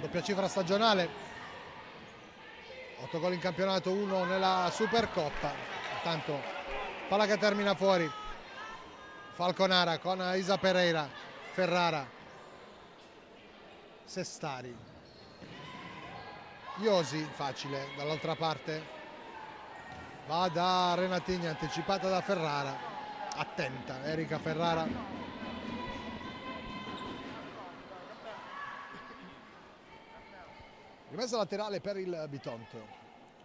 Speaker 1: Doppia cifra stagionale, 8 gol in campionato, 1 nella Supercoppa. Intanto palla che termina fuori, Falconara con Isa Pereira, Ferrara, Sestari, Iosi, facile dall'altra parte, va da Renatigna, anticipata da Ferrara, attenta Erika Ferrara, Rimessa laterale per il Bitonto.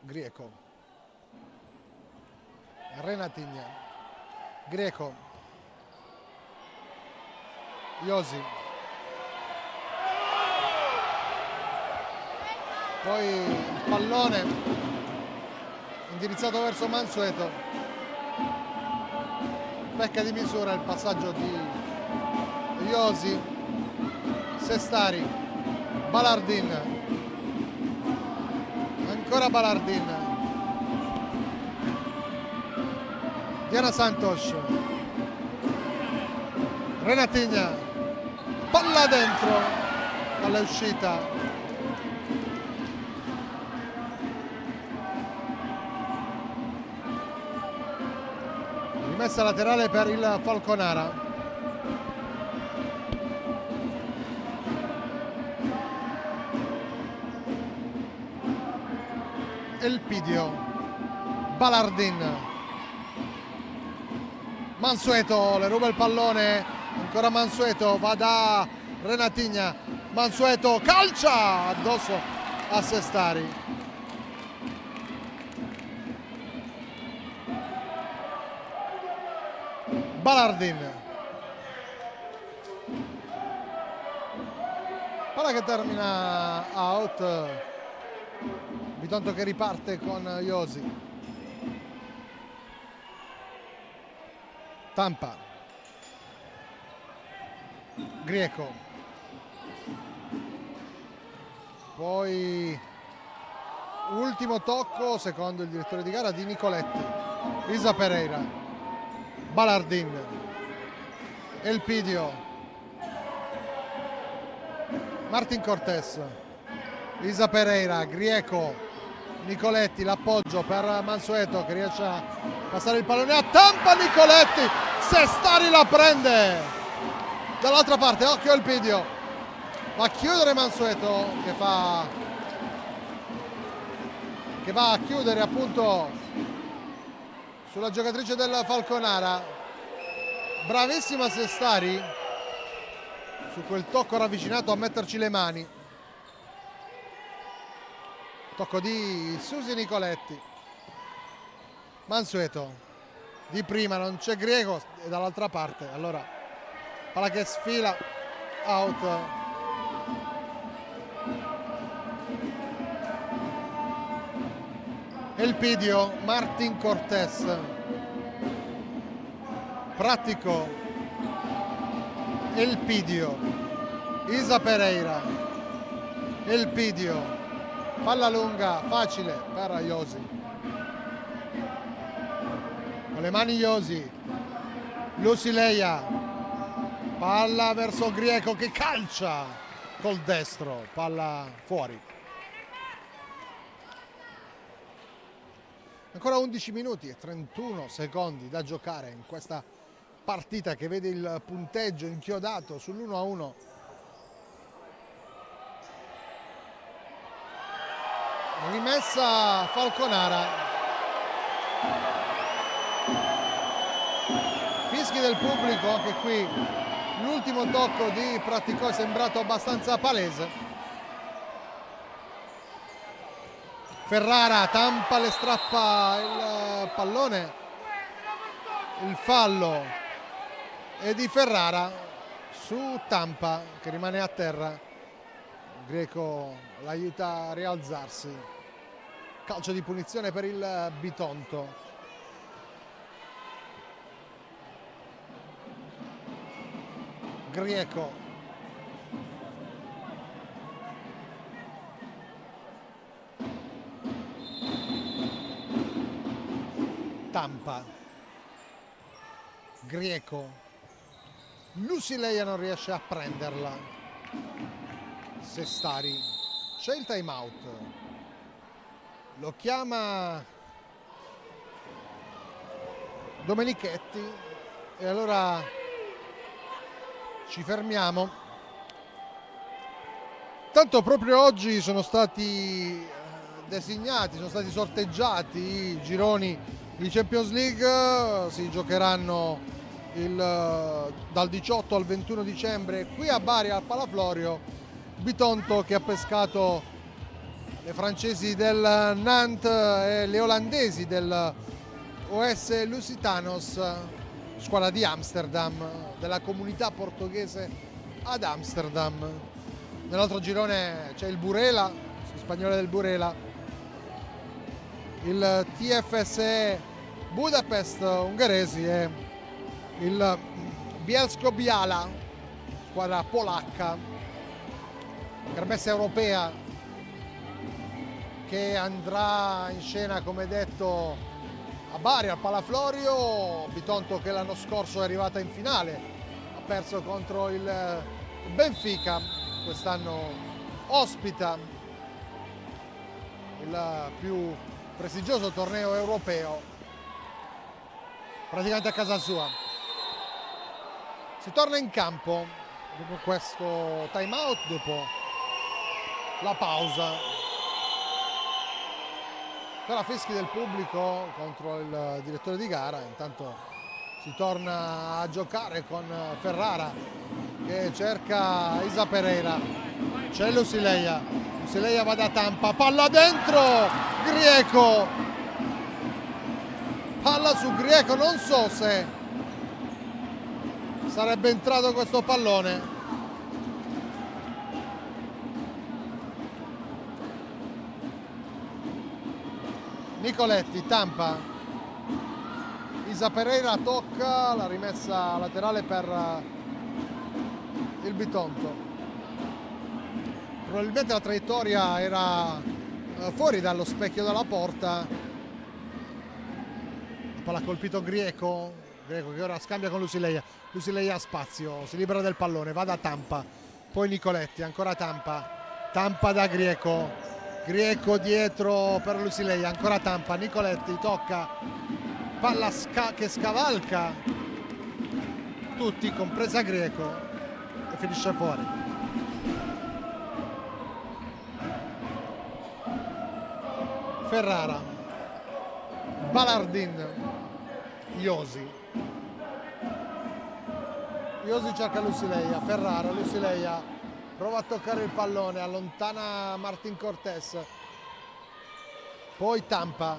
Speaker 1: Grieco. Renatigna. Grieco. Iosi. Poi il pallone indirizzato verso Mansueto. Pecca di misura il passaggio di Iosi. Sestari. Balardin. Ancora Balardin. Diana Santos. Renatigna. Palla dentro dalla uscita. Rimessa laterale per il Falconara. Elpidio. Balardin. Mansueto le ruba il pallone. Ancora Mansueto, va da Renatigna. Mansueto calcia addosso a Sestari. Balardin. Palla che termina out. Bitonto che riparte con Iosi. Tampa. Grieco. Poi ultimo tocco, secondo il direttore di gara, di Nicoletti. Isa Pereira. Balardin. Elpidio. Martin Cortés. Isa Pereira. Grieco. Nicoletti, l'appoggio per Mansueto che riesce a passare il pallone a Tampa. Nicoletti, Sestari la prende dall'altra parte. Occhio Elpidio, va a chiudere Mansueto che va a chiudere appunto sulla giocatrice del Falconara. Bravissima Sestari su quel tocco ravvicinato a metterci le mani. Tocco di Susi Nicoletti. Mansueto di prima, non c'è Grieco, e dall'altra parte. Allora palla che sfila, out. Elpidio. Martin Cortés. Pratico. Elpidio. Isa Pereira. Elpidio. Palla lunga, facile per Iosi. Con le mani Iosi. Lucileia. Palla verso Grieco che calcia col destro. Palla fuori. Ancora 11 minuti e 31 secondi da giocare in questa partita che vede il punteggio inchiodato sull'1-1. Rimessa Falconara. Fischi del pubblico anche qui. L'ultimo tocco di Praticò è sembrato abbastanza palese. Ferrara, Tampa le strappa il pallone. Il fallo è di Ferrara su Tampa che rimane a terra. Greco l'aiuta a rialzarsi. Calcio di punizione per il Bitonto. Grieco. Tampa. Grieco. Lucileia non riesce a prenderla. Sestari. C'è il time out. Lo chiama Domenichetti e allora ci fermiamo. Tanto proprio oggi sono stati designati, sono stati sorteggiati i gironi di Champions League. Si giocheranno dal 18 al 21 dicembre qui a Bari al Palaflorio. Bitonto che ha pescato le francesi del Nantes e le olandesi del OS Lusitanos, squadra di Amsterdam, della comunità portoghese ad Amsterdam. Nell'altro girone c'è il Burela, spagnolo del Burela, il TFSE Budapest ungheresi e il Bielsko-Biala, squadra polacca, kermesse europea che andrà in scena, come detto, a Bari, al Palaflorio. Bitonto che l'anno scorso è arrivata in finale, ha perso contro il Benfica, quest'anno ospita il più prestigioso torneo europeo praticamente a casa sua. Si torna in campo dopo questo time out, dopo la pausa. Ancora fischi del pubblico contro il direttore di gara. Intanto si torna a giocare con Ferrara che cerca Isa Pereira. C'è Lusileia, Lusileia va da Tampa, palla dentro, Grieco, palla su Grieco, non so se sarebbe entrato questo pallone. Nicoletti, Tampa, Isa Pereira tocca, la rimessa laterale per il Bitonto. Probabilmente la traiettoria era fuori dallo specchio della porta. La palla ha colpito Grieco, Grieco che ora scambia con Lusileia. Lusileia ha spazio, si libera del pallone, va da Tampa, poi Nicoletti, ancora Tampa, Tampa da Grieco, Grieco dietro per Lusileia, ancora Tampa, Nicoletti tocca, palla che scavalca tutti, compresa Grieco, e finisce fuori. Ferrara, Balardin, Iosi cerca Lusileia, Ferrara, Lusileia prova a toccare il pallone, allontana Martin Cortés, poi Tampa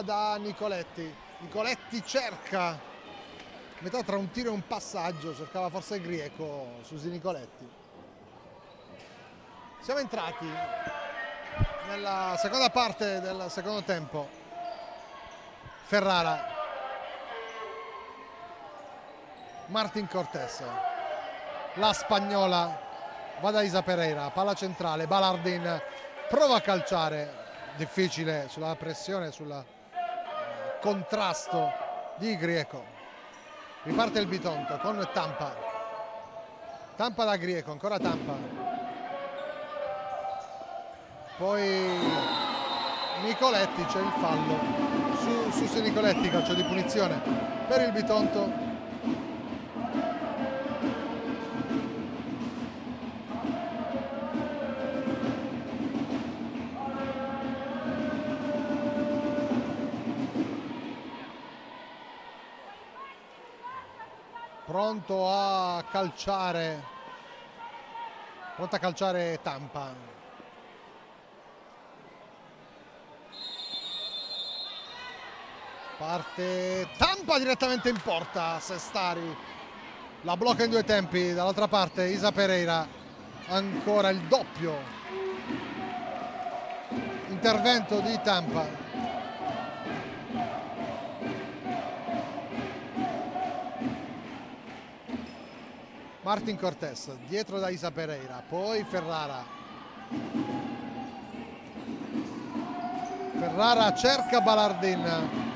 Speaker 1: da Nicoletti, Nicoletti cerca, metà tra un tiro e un passaggio, cercava forse Grieco, Susi Nicoletti. Siamo entrati nella seconda parte del secondo tempo. Ferrara, Martin Cortés, la spagnola va da Isa Pereira, palla centrale, Balardin prova a calciare, difficile sulla pressione, sul contrasto di Grieco. Riparte il Bitonto con Tampa da Grieco, ancora Tampa, poi Nicoletti, c'è il fallo su Nicoletti, calcio di punizione per il Bitonto. Pronto a calciare Tampa. Parte Tampa direttamente in porta, Sestari la blocca in due tempi, dall'altra parte Isa Pereira, ancora il doppio intervento di Tampa. Martin Cortés dietro da Isa Pereira, poi Ferrara cerca Balardin,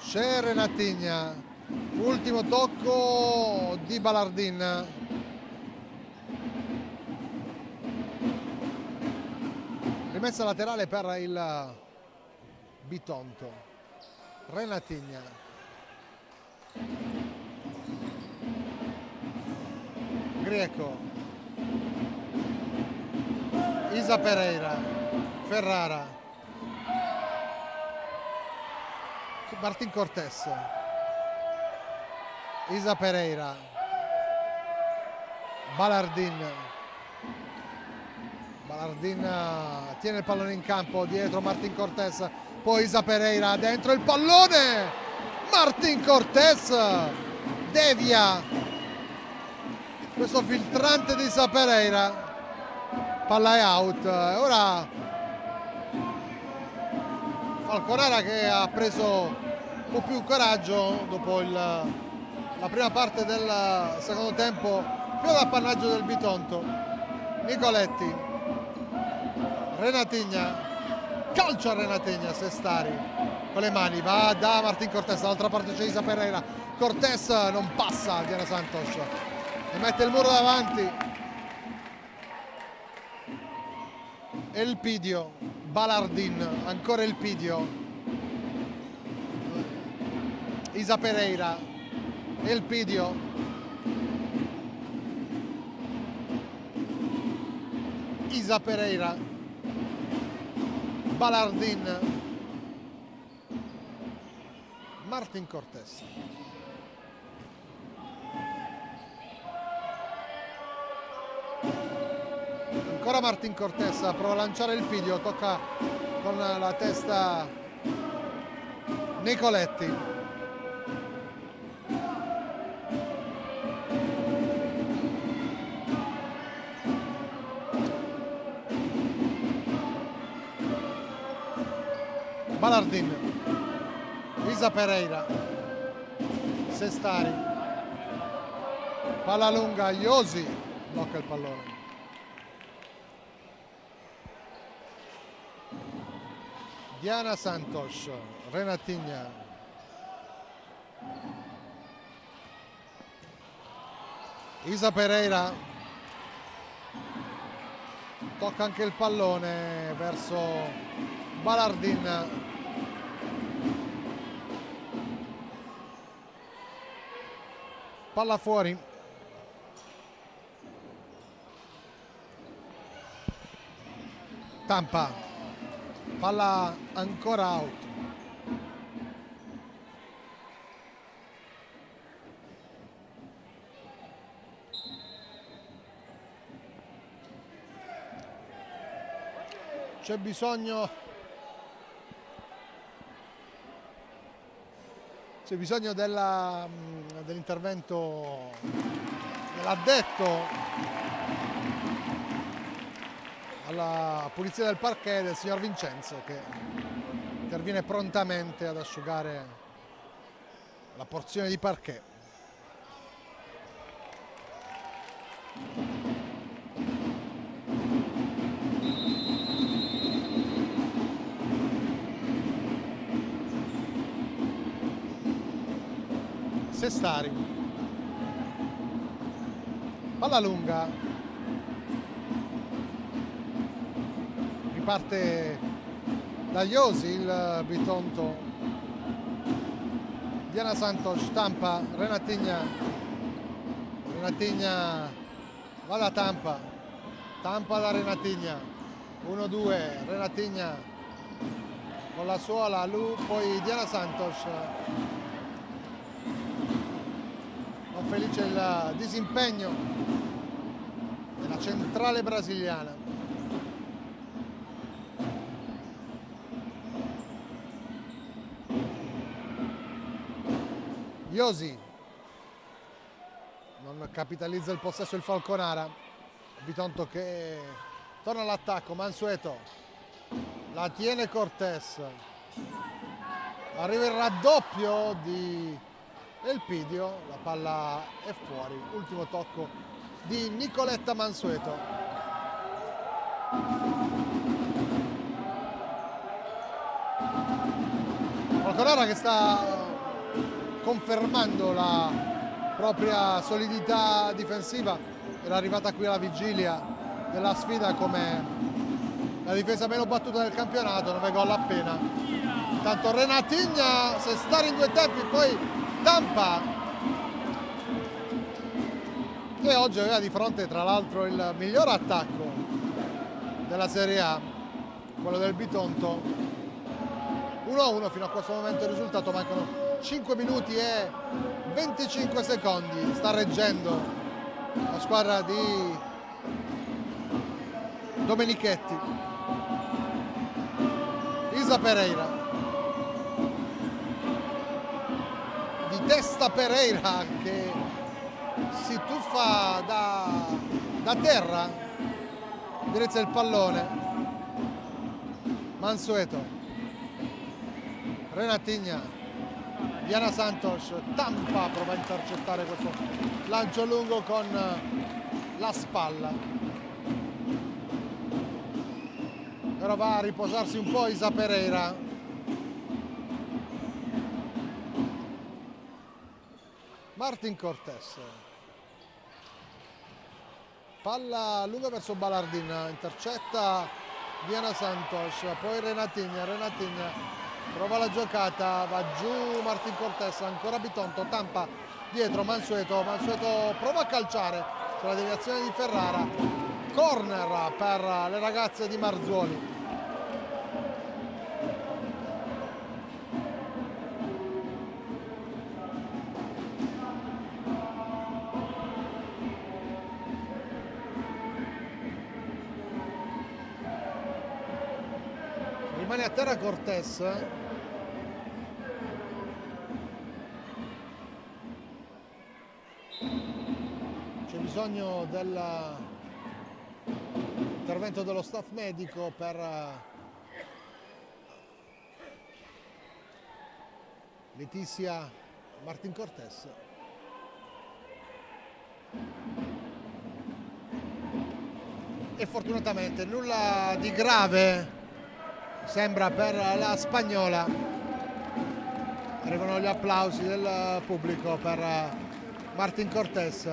Speaker 1: c'è Renatigna, ultimo tocco di Balardin, rimessa laterale per il Bitonto. Renatigna, Grieco, Isa Pereira, Ferrara, Martin Cortés, Isa Pereira, Balardin, Balardin tiene il pallone in campo, dietro Martin Cortés, poi Isa Pereira, dentro il pallone, Martin Cortés devia questo filtrante di Isa Pereira, palla è out. Ora Falconara che ha preso un po' più coraggio dopo la prima parte del secondo tempo, più d'appannaggio del Bitonto. Nicoletti, Renatigna, calcio a Renatigna, Sestari con le mani, va da Martin Cortés, dall'altra parte c'è Isa Pereira, Cortés non passa, Diana Santos e mette il muro davanti. Elpidio, Balardin, ancora Elpidio, Isa Pereira, Elpidio, Isa Pereira, Balardin, Martin Cortés. Ancora Martin Cortés, prova a lanciare il pidio, tocca con la testa Nicoletti. Balardin, Isa Pereira, Sestari, palla lunga, Iosi blocca il pallone. Diana Santos, Renatigna, Isa Pereira, tocca anche il pallone verso Balardin, palla fuori. Tampa, palla ancora out. C'è bisogno dell'intervento dell'addetto alla pulizia del parquet del signor Vincenzo, che interviene prontamente ad asciugare la porzione di parquet. Sestari, palla lunga, riparte da Iosi il Bitonto. Diana Santos, Tampa, Renatigna va da Tampa da Renatigna, 1-2, Renatigna con la suola, Lu, poi Diana Santos. Felice il disimpegno della centrale brasiliana. Iosi non capitalizza il possesso il Falconara. Bitonto che torna all'attacco, Mansueto la tiene Cortés, arriva il raddoppio di Elpidio, la palla è fuori, ultimo tocco di Nicoletta Mansueto. Falconara che sta confermando la propria solidità difensiva, era arrivata qui alla vigilia della sfida come la difesa meno battuta del campionato, 9 gol appena. Intanto Renatigna, Sestari in due tempi, poi Tampa, che oggi aveva di fronte tra l'altro il miglior attacco della Serie A, quello del Bitonto. 1-1 fino a questo momento il risultato, mancano 5 minuti e 25 secondi, sta reggendo la squadra di Domenichetti, Isa Pereira, di testa Pereira che si tuffa da terra, direzza il pallone, Mansueto, Renatigna, Diana Santos, Tampa prova a intercettare questo lancio lungo con la spalla. Ora va a riposarsi un po' Isa Pereira. Martin Cortés. Palla lunga verso Balardin, intercetta Diana Santos, poi Renatigna prova la giocata, va giù Martin Cortés, ancora Bitonto, Tampa dietro Mansueto prova a calciare sulla deviazione di Ferrara, corner per le ragazze di Marzoli. Rimane a terra Cortés. C'è bisogno dell'intervento dello staff medico per Letizia Martin Cortés. E fortunatamente nulla di grave sembra per la spagnola. Arrivano gli applausi del pubblico per Martin Cortés.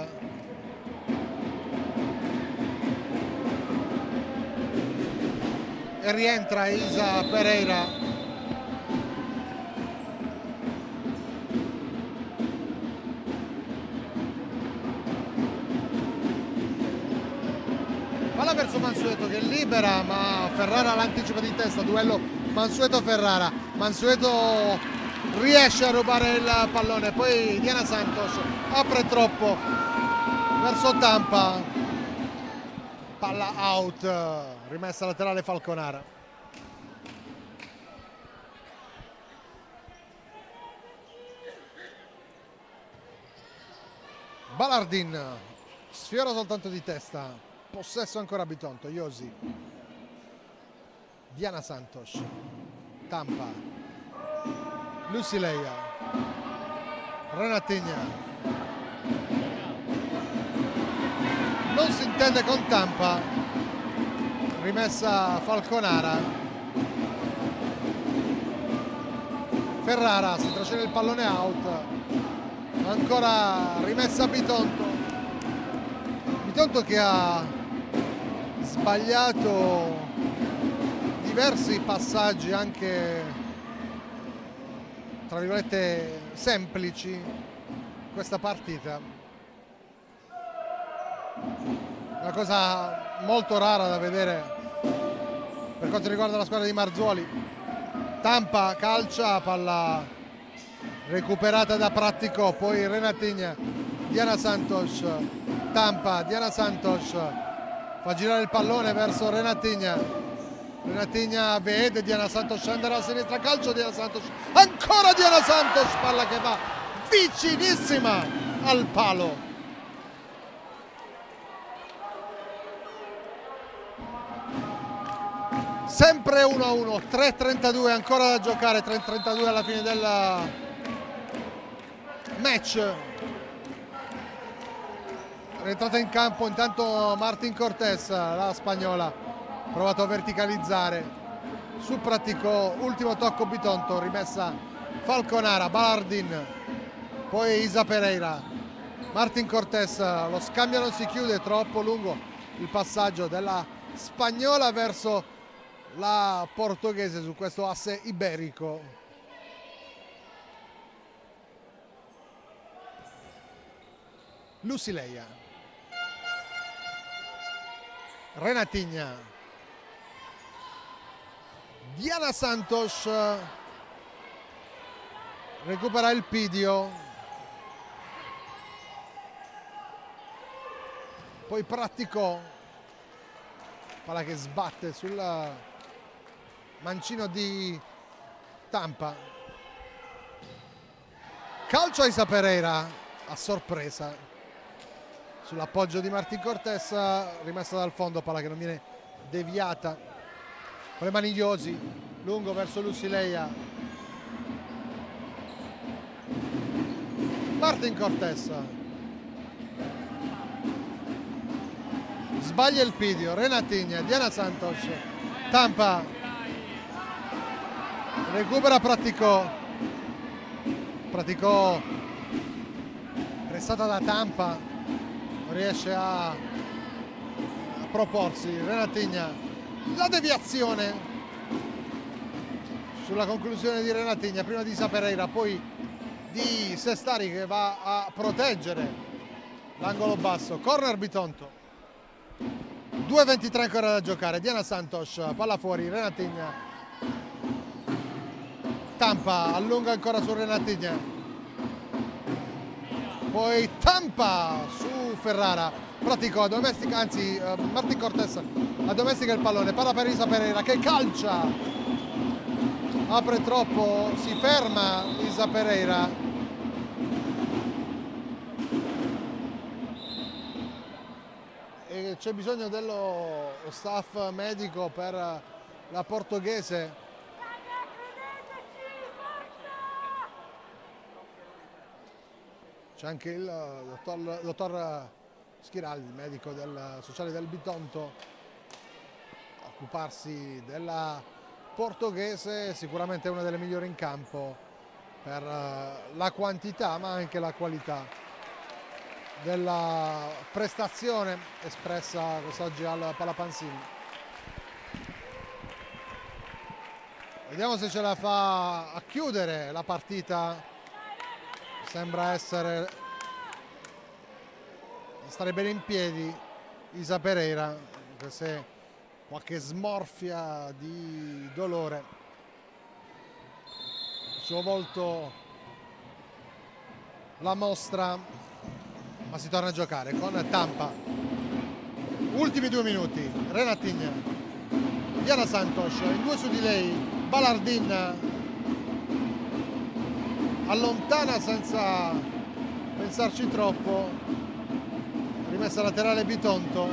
Speaker 1: E rientra Isa Pereira. Palla verso Mansueto che libera, ma Ferrara l'anticipa di testa, duello Mansueto-Ferrara. Mansueto riesce a rubare il pallone, poi Diana Santos apre troppo verso Tampa. Palla out, rimessa laterale Falconara. Balardin sfiora soltanto di testa. Possesso ancora Bitonto, Iosi, Diana Santos, Tampa, Lucileia, Renatigna, non si intende con Tampa, rimessa Falconara, Ferrara si trascina il pallone out, ancora rimessa Bitonto che ha sbagliato diversi passaggi anche tra virgolette semplici questa partita, una cosa molto rara da vedere per quanto riguarda la squadra di Marzoli. Tampa calcia, palla recuperata da Prattico, poi Renatigna, Diana Santos, Tampa, Diana Santos fa girare il pallone verso Renatigna, Renatigna vede Diana Santos scendere a sinistra, calcio Diana Santos, ancora Diana Santos, palla che va vicinissima al palo. Sempre 1-1, 3:32 ancora da giocare, 3:32 alla fine del match. Rientrata in campo intanto Martin Cortés, la spagnola, provato a verticalizzare su Prattico, ultimo tocco Bitonto, rimessa Falconara, Balardin, poi Isa Pereira, Martin Cortés, lo scambio non si chiude, troppo lungo il passaggio della spagnola verso la portoghese su questo asse iberico. Lucileia, Renatigna, Diana Santos recupera il pidio, poi Prattico, palla che sbatte sul mancino di Tampa. Calcio a Isa Pereira a sorpresa sull'appoggio di Martín Cortés, rimessa dal fondo, palla che non viene deviata con le mani Iosi, lungo verso Lucileia. Martín Cortés sbaglia il pidio, Renatinha, Diana Santos, Tampa recupera Praticò pressata da Tampa, non riesce a proporsi. Renatinha, la deviazione sulla conclusione di Renatinha, prima di Isa Pereira, poi di Sestari che va a proteggere l'angolo basso. Corner Bitonto. 2:23 ancora da giocare. Diana Santos, palla fuori, Renatinha. Tampa allunga ancora su Renatinha. Poi Tampa su Ferrara. Praticò, domestica, anzi Martín Cortés addomestica il pallone. Palla per Isa Pereira che calcia. Apre troppo, si ferma Isa Pereira. E c'è bisogno dello staff medico per la portoghese. C'è anche il dottor Schiraldi, medico del sociale del Bitonto, a occuparsi della portoghese, sicuramente una delle migliori in campo per la quantità ma anche la qualità della prestazione espressa quest'oggi al Palapansini. Vediamo se ce la fa a chiudere la partita. Sembra stare bene in piedi Isa Pereira, anche se qualche smorfia di dolore. Il suo volto la mostra, ma si torna a giocare con Tampa. Ultimi 2 minuti. Renatinha, Diana Santos, in 2 su di lei, Balardin allontana senza pensarci troppo, rimessa laterale Bitonto.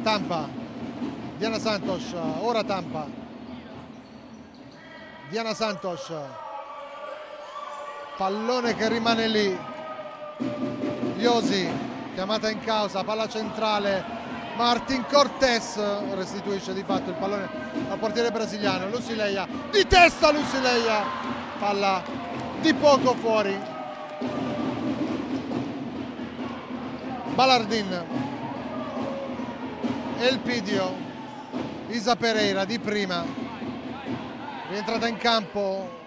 Speaker 1: Tampa, Diana Santos, ora Tampa, Diana Santos, pallone che rimane lì. Iosi chiamata in causa, palla centrale, Martín Cortés restituisce di fatto il pallone al portiere brasiliano. Lucileia, di testa Lucileia, palla di poco fuori. Balardin, Elpidio, Isa Pereira di prima, rientrata in campo,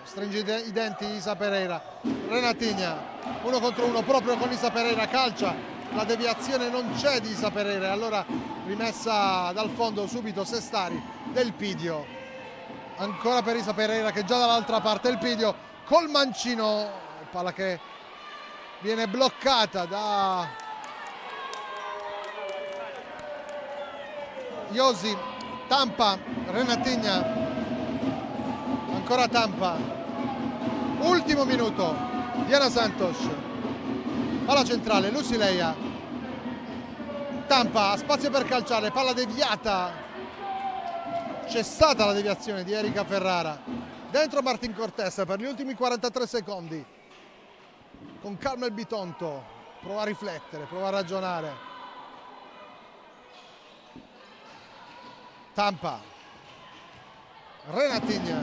Speaker 1: stringe i denti Isa Pereira. Renatinha, 1 contro 1 proprio con Isa Pereira, calcia, la deviazione non c'è di Isa Pereira, allora rimessa dal fondo subito Sestari. Elpidio, ancora per Isa Pereira che già dall'altra parte. Elpidio col mancino, palla che viene bloccata da Iosi. Tampa, Renatinha, ancora Tampa, ultimo minuto. Diana Santos, palla centrale, Lucileia. Tampa, spazio per calciare, palla deviata. C'è stata la deviazione di Erika Ferrara. Dentro Martín Cortés per gli ultimi 43 secondi. Con calma il Bitonto, prova a riflettere, prova a ragionare. Tampa, Renatinha,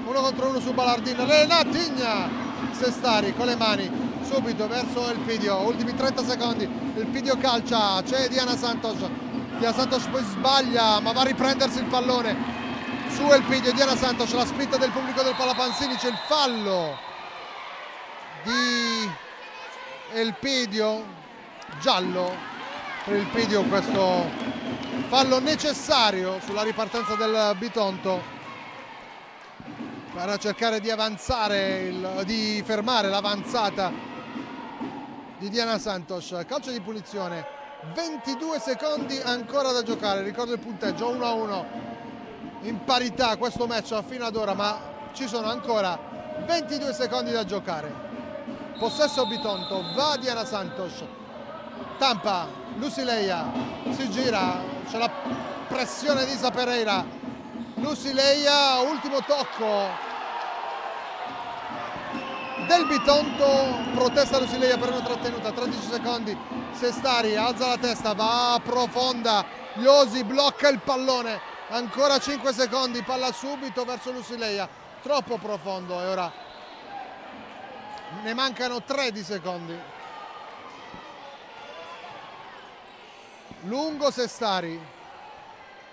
Speaker 1: 1 contro 1 su Balardin. Renatinha, Sestari con le mani subito verso Elpidio, ultimi 30 secondi. Elpidio calcia, c'è Diana Santos. Diana Santos poi sbaglia ma va a riprendersi il pallone su Elpidio. Diana Santos, la spinta del pubblico del Palapansini, c'è il fallo di Elpidio, giallo per Elpidio, questo fallo necessario sulla ripartenza del Bitonto per cercare di avanzare, di fermare l'avanzata di Diana Santos. Calcio di punizione 22 secondi ancora da giocare, ricordo il punteggio 1-1 in parità questo match fino ad ora, ma ci sono ancora 22 secondi da giocare. Possesso Bitonto, va Diana Santos, Tampa, Lucileia, si gira, c'è la pressione di Isa Pereira, Lucileia, ultimo tocco del Bitonto, protesta Lucileia per una trattenuta, 13 secondi, Sestari alza la testa, va profonda, Iosi blocca il pallone, ancora 5 secondi, palla subito verso Lucileia, troppo profondo e ora ne mancano 3 di secondi. Lungo Sestari,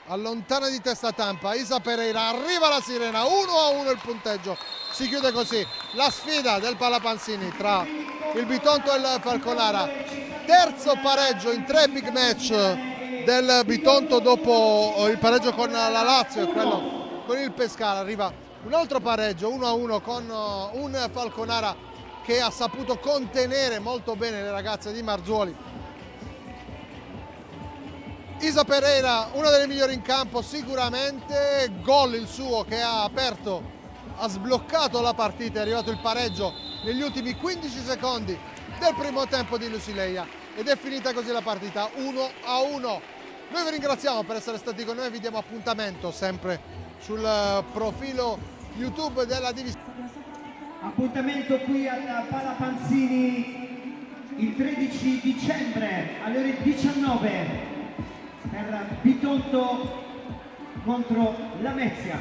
Speaker 1: allontana di testa Tampa, Isa Pereira, arriva la sirena, 1-1 il punteggio, si chiude così la sfida del Palapanzini tra il Bitonto e il Falconara, terzo pareggio in 3 big match del Bitonto dopo il pareggio con la Lazio e quello con il Pescara, arriva un altro pareggio 1-1 con un Falconara che ha saputo contenere molto bene le ragazze di Marzoli. Isa Pereira, una delle migliori in campo sicuramente, gol il suo che ha aperto, ha sbloccato la partita, è arrivato il pareggio negli ultimi 15 secondi del primo tempo di Lucileia ed è finita così la partita 1-1. Noi vi ringraziamo per essere stati con noi, vi diamo appuntamento sempre sul profilo YouTube della divisione.
Speaker 2: Appuntamento qui al Palapanzini il 13 dicembre alle ore 19 per Bitonto contro Lamezia.